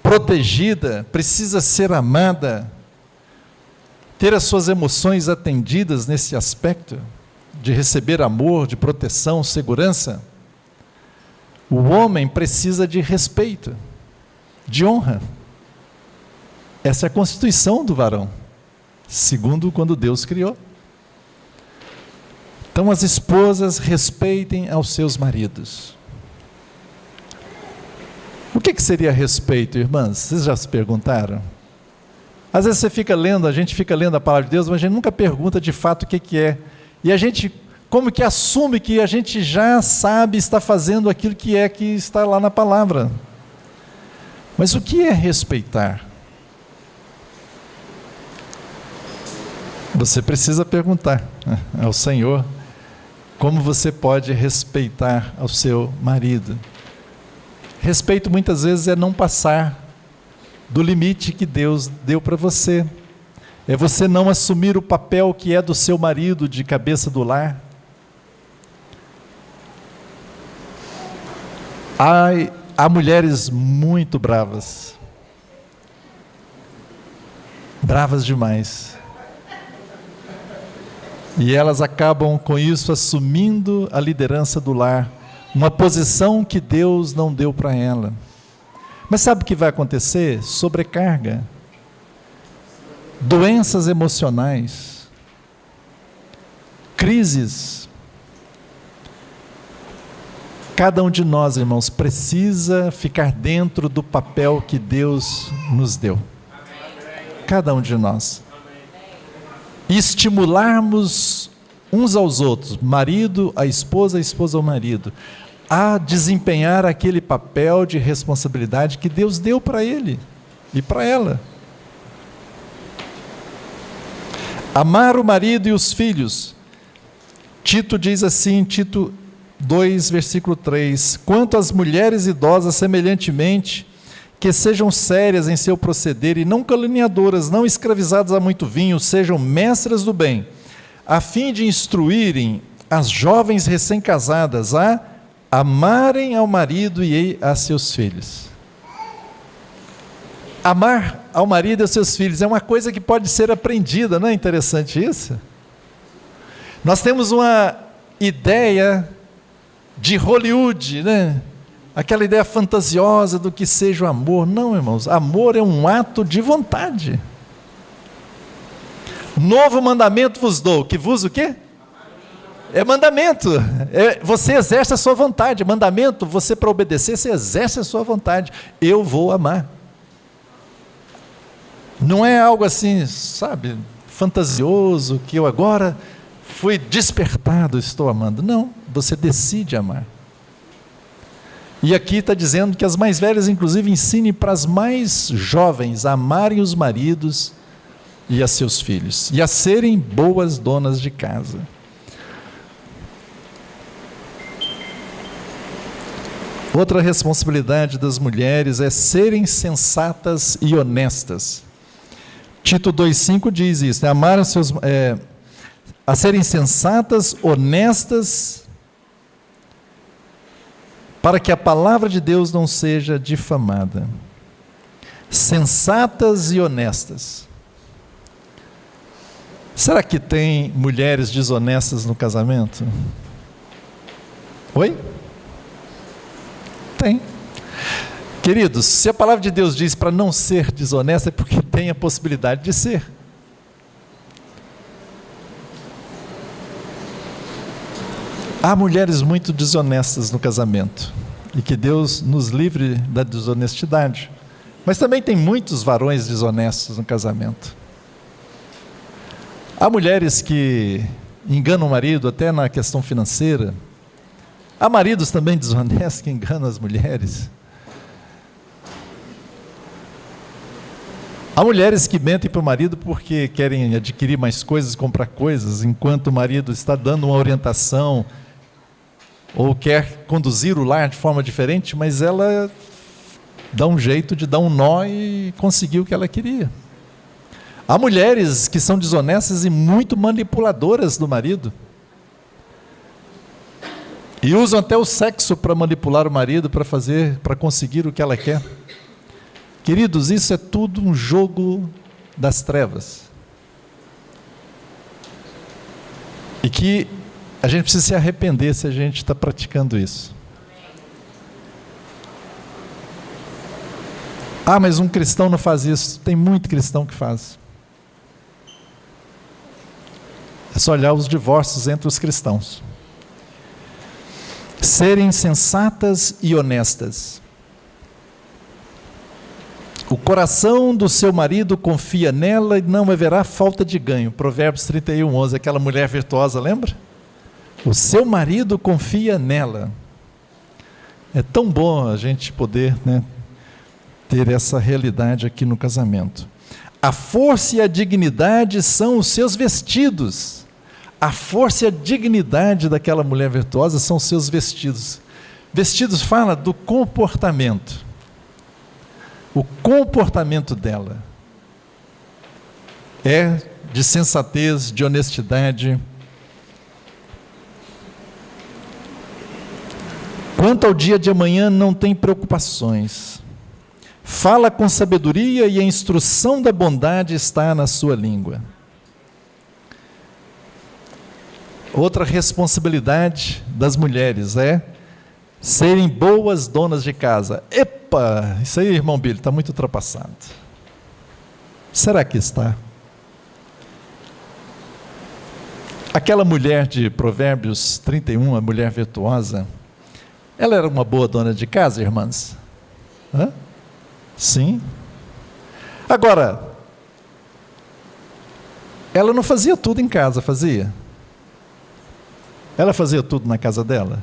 protegida, precisa ser amada, ter as suas emoções atendidas nesse aspecto, de receber amor, de proteção, segurança, o homem precisa de respeito, de honra. Essa é a constituição do varão, segundo quando Deus criou. Então as esposas respeitem aos seus maridos. O que seria respeito, irmãs? Vocês já se perguntaram? Às vezes a gente fica lendo a palavra de Deus, mas a gente nunca pergunta de fato o que é. E a gente como que assume que a gente já sabe, está fazendo aquilo que está lá na palavra. Mas o que é respeitar? Você precisa perguntar ao Senhor como você pode respeitar ao seu marido. Respeito muitas vezes é não passar do limite que Deus deu para você. É você não assumir o papel que é do seu marido de cabeça do lar. Há mulheres muito bravas. Bravas demais. E elas acabam com isso assumindo a liderança do lar, uma posição que Deus não deu para ela. Mas sabe o que vai acontecer? Sobrecarga, doenças emocionais, crises. Cada um de nós, irmãos, precisa ficar dentro do papel que Deus nos deu. Cada um de nós. E estimularmos uns aos outros, marido, a esposa ao marido, a desempenhar aquele papel de responsabilidade que Deus deu para ele e para ela. Amar o marido e os filhos. Tito diz assim, Tito 2, versículo 3, quanto às mulheres idosas, semelhantemente, que sejam sérias em seu proceder e não caluniadoras, não escravizadas a muito vinho, sejam mestras do bem, a fim de instruírem as jovens recém-casadas a amarem ao marido e a seus filhos. Amar ao marido e aos seus filhos é uma coisa que pode ser aprendida, não é interessante isso? Nós temos uma ideia de Hollywood, né? Aquela ideia fantasiosa do que seja o amor. Não, irmãos, amor é um ato de vontade. Novo mandamento vos dou, que vos o quê? É mandamento, você exerce a sua vontade. Mandamento, você para obedecer, você exerce a sua vontade. Eu vou amar. Não é algo assim, sabe, fantasioso, que eu agora fui despertado, estou amando. Não, você decide amar. E aqui está dizendo que as mais velhas, inclusive, ensinem para as mais jovens a amarem os maridos e a seus filhos, e a serem boas donas de casa. Outra responsabilidade das mulheres é serem sensatas e honestas. Tito 2,5 diz isso, né? Amar os seus, a serem sensatas, honestas, para que a palavra de Deus não seja difamada. Sensatas e honestas. Será que tem mulheres desonestas no casamento? Oi? Tem. Queridos, se a palavra de Deus diz para não ser desonesta, é porque tem a possibilidade de ser. Há mulheres muito desonestas no casamento, e que Deus nos livre da desonestidade. Mas também tem muitos varões desonestos no casamento. Há mulheres que enganam o marido até na questão financeira. Há maridos também desonestos que enganam as mulheres. Há mulheres que mentem para o marido porque querem adquirir mais coisas, comprar coisas, enquanto o marido está dando uma orientação ou quer conduzir o lar de forma diferente, mas ela dá um jeito de dar um nó e conseguir o que ela queria. Há mulheres que são desonestas e muito manipuladoras do marido. E usam até o sexo para manipular o marido, para conseguir o que ela quer. Queridos, isso é tudo um jogo das trevas. E que a gente precisa se arrepender se a gente está praticando isso. Ah, mas um cristão não faz isso. Tem muito cristão que faz. É só olhar os divórcios entre os cristãos. Serem sensatas e honestas. O coração do seu marido confia nela e não haverá falta de ganho. Provérbios 31:11, aquela mulher virtuosa, lembra? O seu marido confia nela. É tão bom a gente poder, ter essa realidade aqui no casamento. A força e a dignidade são os seus vestidos. A força e a dignidade daquela mulher virtuosa são os seus vestidos. Vestidos fala do comportamento. O comportamento dela é de sensatez, de honestidade. Quanto ao dia de amanhã, não tem preocupações. Fala com sabedoria e a instrução da bondade está na sua língua. Outra responsabilidade das mulheres é serem boas donas de casa. Epa, isso aí, irmão Billy, está muito ultrapassado. Será que está? Aquela mulher de Provérbios 31, a mulher virtuosa, ela era uma boa dona de casa, irmãs? Hã? Sim. Agora, ela não fazia tudo em casa, fazia? Ela fazia tudo na casa dela?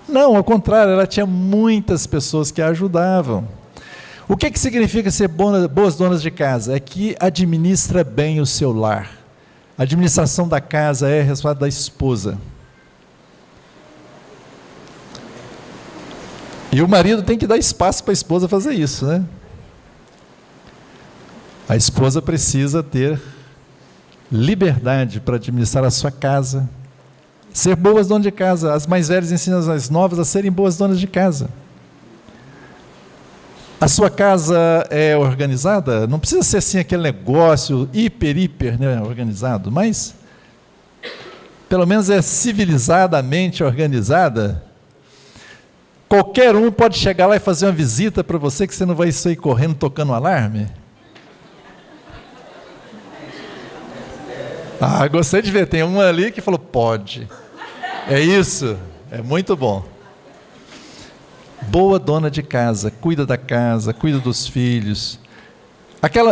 Não, ao contrário, ela tinha muitas pessoas que a ajudavam. O que significa ser boas donas de casa? É que administra bem o seu lar. A administração da casa é a responsabilidade da esposa. E o marido tem que dar espaço para a esposa fazer isso, né? A esposa precisa ter liberdade para administrar a sua casa, Ser boas donas de casa. As mais velhas ensinam as mais novas a serem boas donas de casa. A sua casa é organizada? Não precisa ser assim aquele negócio hiper, né, organizado, mas pelo menos é civilizadamente organizada. Qualquer um pode chegar lá e fazer uma visita para você que você não vai sair correndo tocando um alarme. Ah, gostei de ver, tem uma ali que falou, pode. É isso, é muito bom. Boa dona de casa, cuida da casa, cuida dos filhos.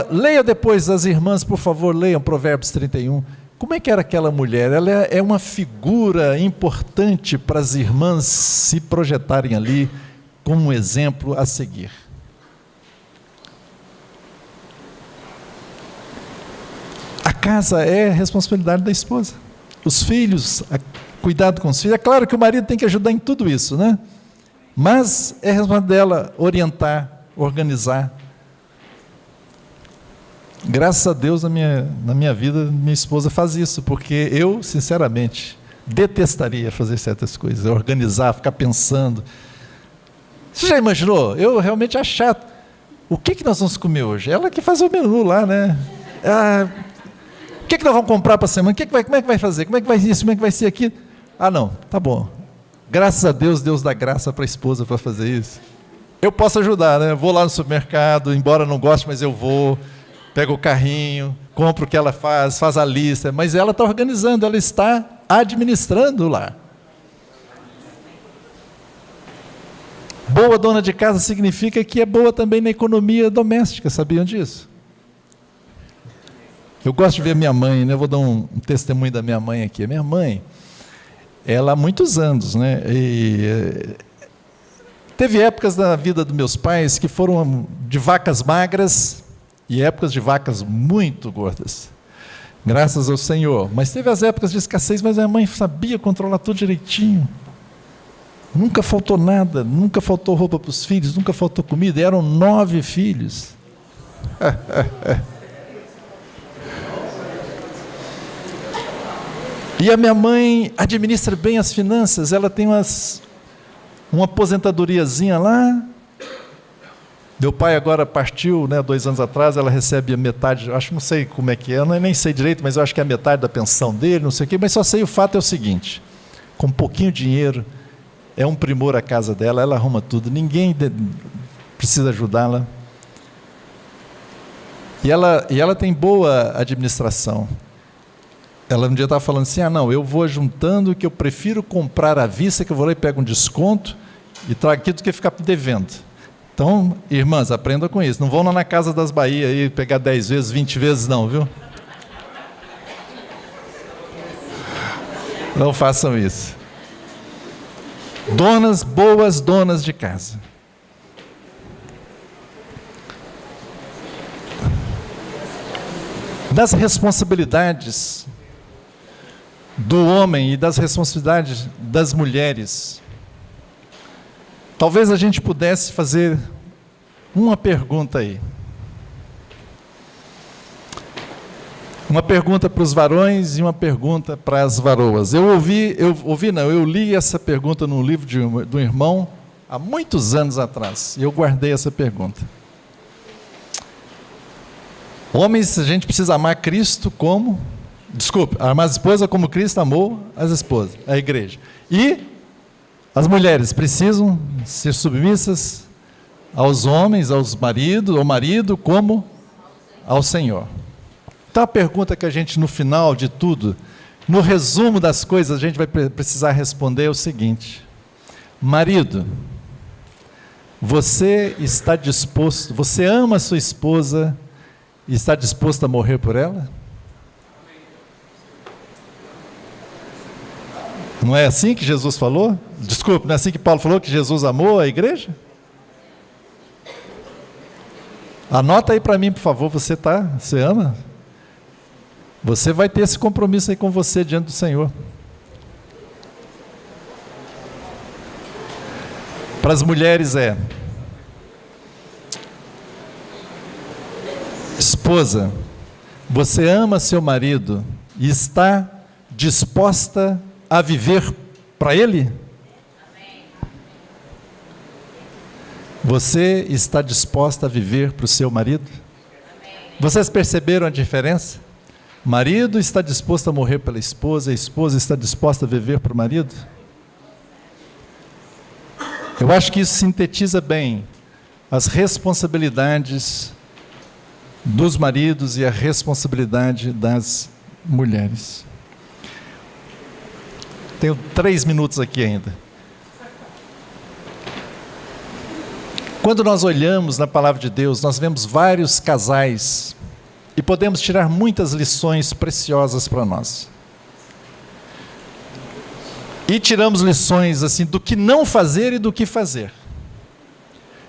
Leia depois, as irmãs, por favor, leiam Provérbios 31. Como é que era aquela mulher? Ela é uma figura importante para as irmãs se projetarem ali como um exemplo a seguir. A casa é responsabilidade da esposa. Os filhos, cuidado com os filhos. É claro que o marido tem que ajudar em tudo isso, né? Mas é responsabilidade dela orientar, organizar. Graças a Deus, na minha vida, minha esposa faz isso, porque eu, sinceramente, detestaria fazer certas coisas, organizar, ficar pensando. Você já imaginou? Eu realmente acho chato. O que nós vamos comer hoje? Ela que faz o menu lá, né? O que nós vamos comprar para a semana? Como é que vai fazer? Como é que vai isso? Como é que vai ser aquilo? Ah, não, tá bom. Graças a Deus, Deus dá graça para a esposa para fazer isso. Eu posso ajudar, né? Eu vou lá no supermercado, embora não goste, mas eu vou, pego o carrinho, compro o que ela faz a lista, mas ela está organizando, ela está administrando lá. Boa dona de casa significa que é boa também na economia doméstica, sabiam disso? Eu gosto de ver minha mãe, né? Eu vou dar um testemunho da minha mãe aqui. A minha mãe, ela há muitos anos, né? Teve épocas na vida dos meus pais que foram de vacas magras e épocas de vacas muito gordas. Graças ao Senhor. Mas teve as épocas de escassez, mas a mãe sabia controlar tudo direitinho. Nunca faltou nada, nunca faltou roupa para os filhos, nunca faltou comida. E eram 9 filhos. E a minha mãe administra bem as finanças, ela tem uma aposentadoriazinha lá. Meu pai agora partiu, né, 2 anos atrás, ela recebe a metade, não sei como é que é, eu nem sei direito, mas eu acho que é a metade da pensão dele, não sei o quê, mas só sei o fato é o seguinte, com pouquinho dinheiro, é um primor a casa dela, ela arruma tudo, ninguém precisa ajudá-la. E ela tem boa administração. Ela um dia estava falando assim, não, eu vou juntando que eu prefiro comprar à vista, que eu vou lá e pego um desconto e trago aqui do que ficar devendo. Então, irmãs, aprendam com isso. Não vão lá na Casa das Bahia e pegar 10 vezes, 20 vezes não, viu? Não façam isso. Boas donas de casa. Das responsabilidades do homem e das responsabilidades das mulheres, talvez a gente pudesse fazer uma pergunta aí. Uma pergunta para os varões e uma pergunta para as varoas. Eu li essa pergunta num livro de um irmão há muitos anos atrás, e eu guardei essa pergunta. Homens, a gente precisa amar Cristo amar a esposa como Cristo amou as esposas, a igreja. E as mulheres precisam ser submissas aos homens, ao marido, como ao Senhor. Então a pergunta que a gente, no final de tudo, no resumo das coisas, a gente vai precisar responder é o seguinte: marido, você ama a sua esposa e está disposto a morrer por ela? Não é assim que Jesus falou? Desculpe, não é assim que Paulo falou que Jesus amou a igreja? Anota aí para mim, por favor, você ama? Você vai ter esse compromisso aí com você diante do Senhor. Para as mulheres esposa, você ama seu marido e está disposta a viver para Ele? Você está disposta a viver para o seu marido? Vocês perceberam a diferença? O marido está disposto a morrer pela esposa, a esposa está disposta a viver para o marido? Eu acho que isso sintetiza bem as responsabilidades dos maridos e a responsabilidade das mulheres. Tenho 3 minutos aqui ainda. Quando nós olhamos na palavra de Deus, nós vemos vários casais e podemos tirar muitas lições preciosas para nós. E tiramos lições assim do que não fazer e do que fazer.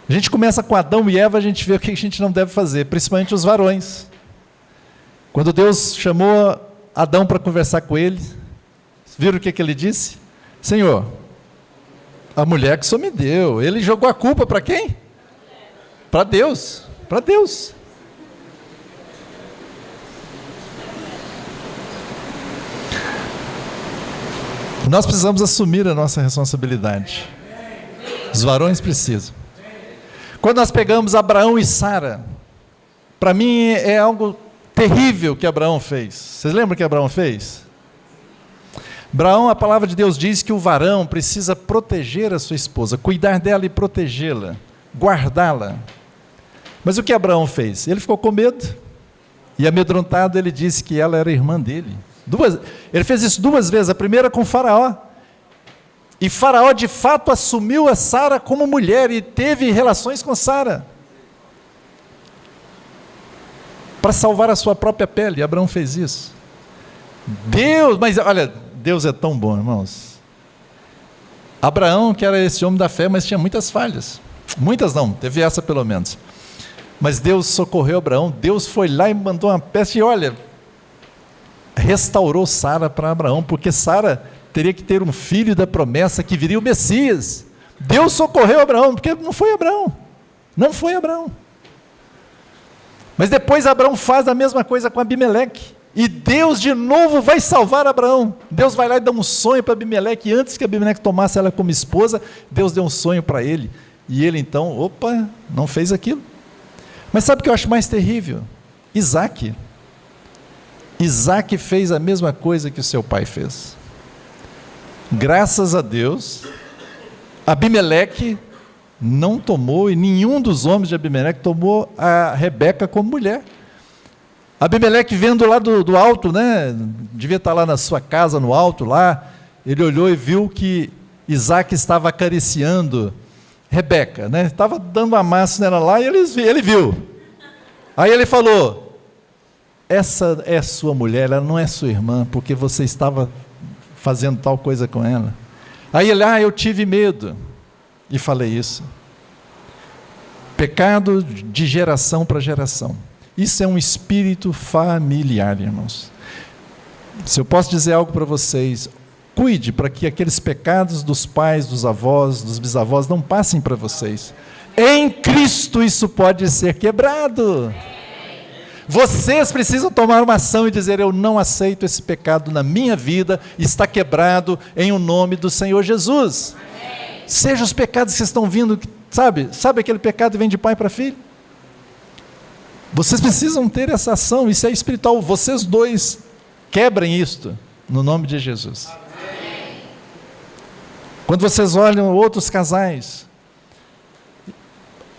A gente começa com Adão e Eva, a gente vê o que a gente não deve fazer, principalmente os varões. Quando Deus chamou Adão para conversar com ele, viram o que ele disse? Senhor, a mulher que o Senhor me deu. Ele jogou a culpa para quem? Para Deus. Para Deus. Nós precisamos assumir a nossa responsabilidade. Os varões precisam. Quando nós pegamos Abraão e Sara, para mim é algo terrível que Abraão fez. Vocês lembram o que Abraão fez? Abraão, a palavra de Deus diz que o varão precisa proteger a sua esposa, cuidar dela e protegê-la, guardá-la. Mas o que Abraão fez? Ele ficou com medo e amedrontado ele disse que ela era irmã dele. Ele fez isso 2 vezes, a primeira com Faraó. E Faraó de fato assumiu a Sara como mulher e teve relações com Sara para salvar a sua própria pele. Abraão fez isso. Deus, mas olha, Deus é tão bom, irmãos. Abraão, que era esse homem da fé, mas tinha muitas falhas. Muitas não, teve essa pelo menos. Mas Deus socorreu Abraão, Deus foi lá e mandou uma peste e olha, restaurou Sara para Abraão, porque Sara teria que ter um filho da promessa que viria o Messias. Deus socorreu Abraão, porque não foi Abraão. Não foi Abraão. Mas depois Abraão faz a mesma coisa com Abimeleque. E Deus de novo vai salvar Abraão. Deus vai lá e dá um sonho para Abimeleque. E antes que Abimeleque tomasse ela como esposa, Deus deu um sonho para ele. E ele então, opa, não fez aquilo. Mas sabe o que eu acho mais terrível? Isaac. Isaac fez a mesma coisa que o seu pai fez. Graças a Deus, Abimeleque não tomou, e nenhum dos homens de Abimeleque tomou a Rebeca como mulher. Abimeleque vendo lá do alto, né, devia estar lá na sua casa no alto lá, ele olhou e viu que Isaac estava acariciando Rebeca, né, estava dando uma massa nela lá e ele viu. Aí ele falou, essa é sua mulher, ela não é sua irmã, porque você estava fazendo tal coisa com ela. Aí ele, eu tive medo, e falei isso. Pecado de geração para geração. Isso é um espírito familiar, irmãos. Se eu posso dizer algo para vocês, cuide para que aqueles pecados dos pais, dos avós, dos bisavós não passem para vocês. Em Cristo isso pode ser quebrado. Vocês precisam tomar uma ação e dizer, eu não aceito esse pecado na minha vida, está quebrado em o nome do Senhor Jesus. Amém. Seja os pecados que estão vindo, sabe aquele pecado que vem de pai para filho? Vocês precisam ter essa ação, isso é espiritual, vocês dois quebrem isto, no nome de Jesus. Amém. Quando vocês olham outros casais,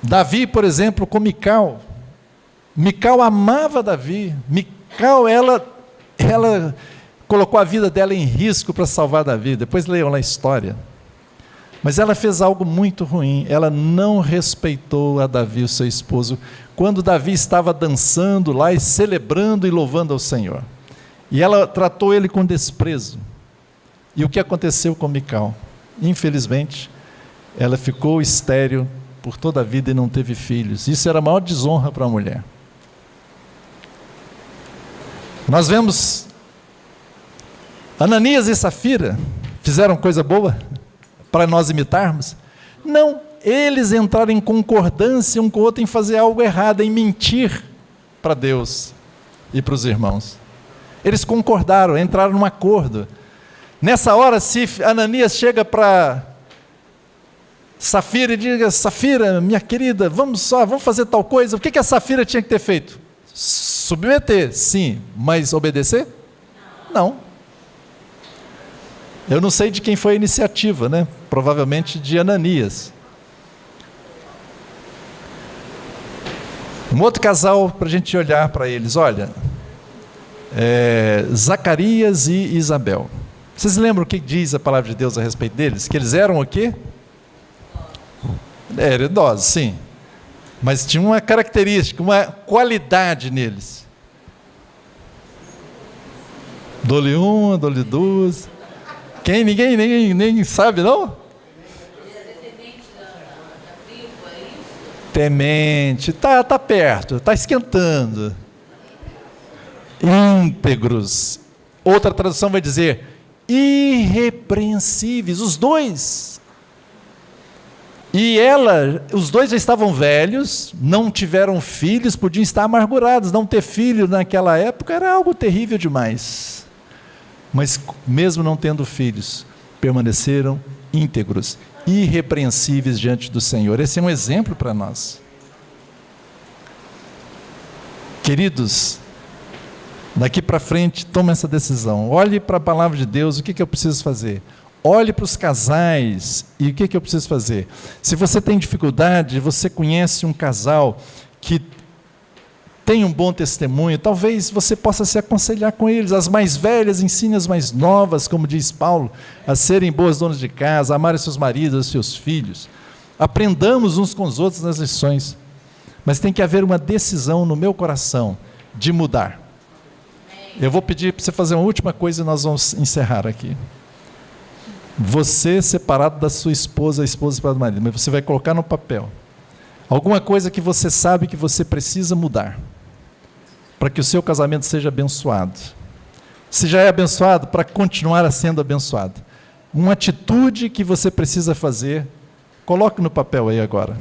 Davi, por exemplo, com Mical amava Davi. Mical, ela colocou a vida dela em risco para salvar Davi. Depois leiam lá a história. Mas ela fez algo muito ruim. Ela não respeitou a Davi, o seu esposo, quando Davi estava dançando lá e celebrando e louvando ao Senhor. E ela tratou ele com desprezo. E o que aconteceu com Mical? Infelizmente, ela ficou estéril por toda a vida e não teve filhos. Isso era a maior desonra para a mulher. Nós vemos Ananias e Safira fizeram coisa boa para nós imitarmos? Não, eles entraram em concordância um com o outro em fazer algo errado, em mentir para Deus e para os irmãos. Eles concordaram, entraram num acordo. Nessa hora, se Ananias chega para Safira e diz: Safira, minha querida, vamos fazer tal coisa, o que a Safira tinha que ter feito? Submeter, sim, mas obedecer? Não. Eu não sei de quem foi a iniciativa, né? Provavelmente de Ananias. Um outro casal, para a gente olhar para eles, olha, Zacarias e Isabel. Vocês lembram o que diz a palavra de Deus a respeito deles? Que eles eram o quê? Eram idosos, sim. Mas tinha uma característica, uma qualidade neles. Dole uma, dole duas. Quem? Ninguém nem sabe, não? Temente, tá perto, tá esquentando. Íntegros. Outra tradução vai dizer irrepreensíveis, os dois. E os dois já estavam velhos, não tiveram filhos, podiam estar amargurados. Não ter filho naquela época era algo terrível demais. Mas mesmo não tendo filhos, permaneceram íntegros, irrepreensíveis diante do Senhor. Esse é um exemplo para nós. Queridos, daqui para frente, tome essa decisão. Olhe para a palavra de Deus, o que eu preciso fazer? Olhe para os casais, e o que eu preciso fazer? Se você tem dificuldade, você conhece um casal que tem um bom testemunho, talvez você possa se aconselhar com eles. As mais velhas ensinem as mais novas, como diz Paulo, a serem boas donas de casa, a amarem seus maridos, seus filhos. Aprendamos uns com os outros nas lições. Mas tem que haver uma decisão no meu coração de mudar. Eu vou pedir para você fazer uma última coisa e nós vamos encerrar aqui. Você separado da sua esposa, a esposa separada do marido, mas você vai colocar no papel alguma coisa que você sabe que você precisa mudar, para que o seu casamento seja abençoado. Se já é abençoado, para continuar sendo abençoado. Uma atitude que você precisa fazer, coloque no papel aí agora.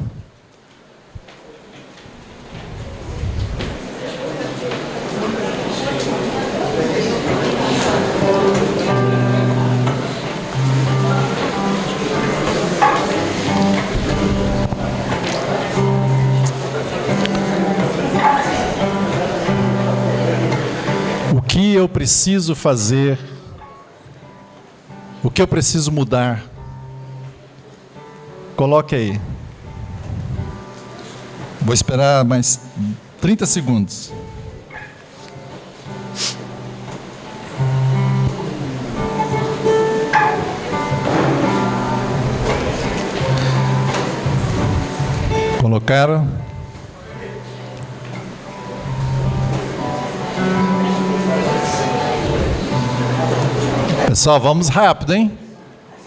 O que eu preciso fazer? O que eu preciso mudar? Coloque aí. Vou esperar mais 30 segundos. Colocaram? Pessoal, vamos rápido, hein?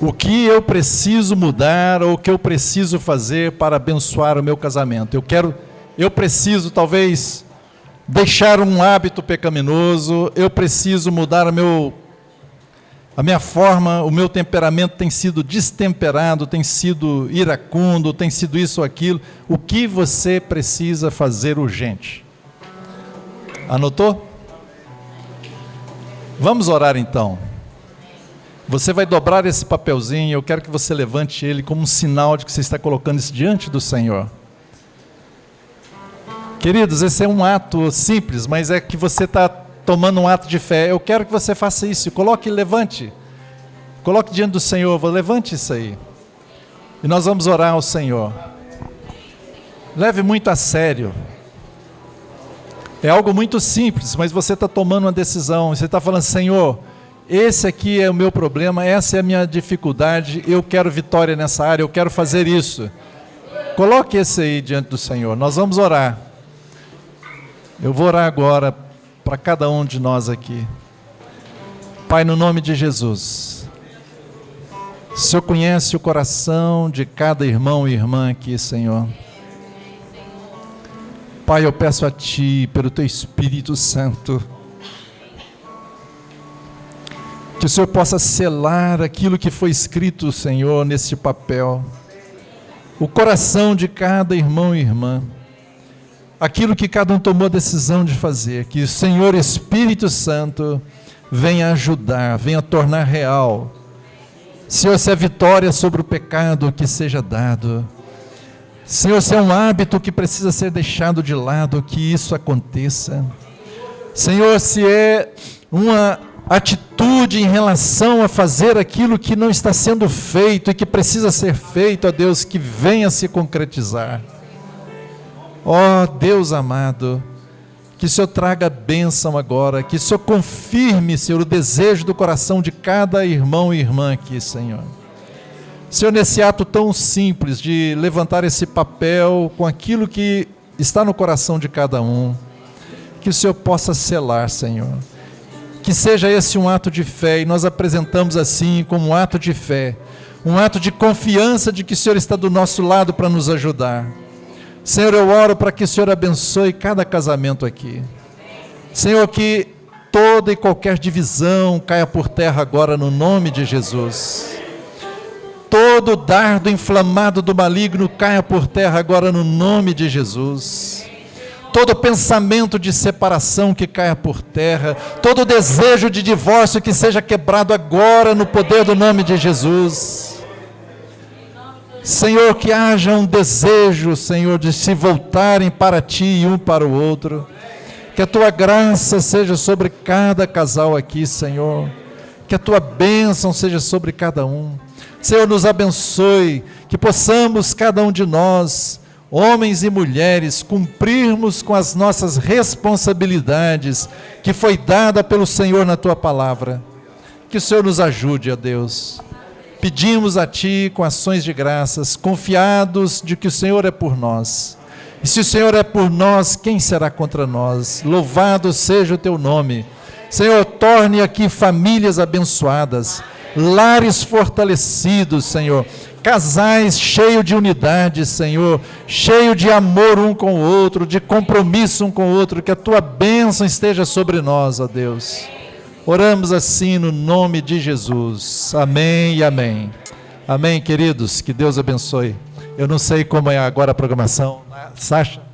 O que eu preciso mudar ou o que eu preciso fazer para abençoar o meu casamento? Eu preciso talvez deixar um hábito pecaminoso, eu preciso mudar a minha forma, o meu temperamento tem sido destemperado, tem sido iracundo, tem sido isso ou aquilo. O que você precisa fazer urgente? Anotou? Vamos orar então. Você vai dobrar esse papelzinho, eu quero que você levante ele como um sinal de que você está colocando isso diante do Senhor. Queridos, esse é um ato simples, mas é que você está tomando um ato de fé. Eu quero que você faça isso, levante diante do Senhor, levante isso aí. E nós vamos orar ao Senhor. Leve muito a sério. É algo muito simples, mas você está tomando uma decisão, você está falando: Senhor, esse aqui é o meu problema, essa é a minha dificuldade, eu quero vitória nessa área, eu quero fazer isso. Coloque esse aí diante do Senhor, nós vamos orar. Eu vou orar agora para cada um de nós aqui. Pai, no nome de Jesus, o Senhor conhece o coração de cada irmão e irmã aqui, Senhor. Pai, eu peço a Ti, pelo Teu Espírito Santo, que o Senhor possa selar aquilo que foi escrito, Senhor, neste papel. O coração de cada irmão e irmã. Aquilo que cada um tomou a decisão de fazer. Que o Senhor Espírito Santo venha ajudar, venha tornar real. Senhor, se é vitória sobre o pecado, que seja dado. Senhor, se é um hábito que precisa ser deixado de lado, que isso aconteça. Senhor, se é uma atitude em relação a fazer aquilo que não está sendo feito e que precisa ser feito, ó Deus, que venha se concretizar. Ó Deus amado, que o Senhor traga bênção agora, que o Senhor confirme, Senhor, o desejo do coração de cada irmão e irmã aqui, Senhor. Senhor, nesse ato tão simples de levantar esse papel com aquilo que está no coração de cada um, que o Senhor possa selar, Senhor. Que seja esse um ato de fé, e nós apresentamos assim como um ato de fé, um ato de confiança de que o Senhor está do nosso lado para nos ajudar. Senhor, eu oro para que o Senhor abençoe cada casamento aqui. Senhor, que toda e qualquer divisão caia por terra agora no nome de Jesus. Todo dardo inflamado do maligno caia por terra agora no nome de Jesus. Todo pensamento de separação que caia por terra, todo desejo de divórcio que seja quebrado agora no poder do nome de Jesus. Senhor, que haja um desejo, Senhor, de se voltarem para Ti e um para o outro. Que a Tua graça seja sobre cada casal aqui, Senhor. Que a Tua bênção seja sobre cada um. Senhor, nos abençoe, que possamos, cada um de nós, homens e mulheres, cumprirmos com as nossas responsabilidades que foi dada pelo Senhor na Tua palavra. Que o Senhor nos ajude, ó Deus. Pedimos a Ti com ações de graças, confiados de que o Senhor é por nós. E se o Senhor é por nós, quem será contra nós? Louvado seja o Teu nome. Senhor, torne aqui famílias abençoadas, lares fortalecidos, Senhor, casais cheios de unidade, Senhor, cheio de amor um com o outro, de compromisso um com o outro, que a Tua bênção esteja sobre nós, ó Deus. Oramos assim no nome de Jesus. Amém e amém. Amém, queridos. Que Deus abençoe. Eu não sei como é agora a programação. Sasha?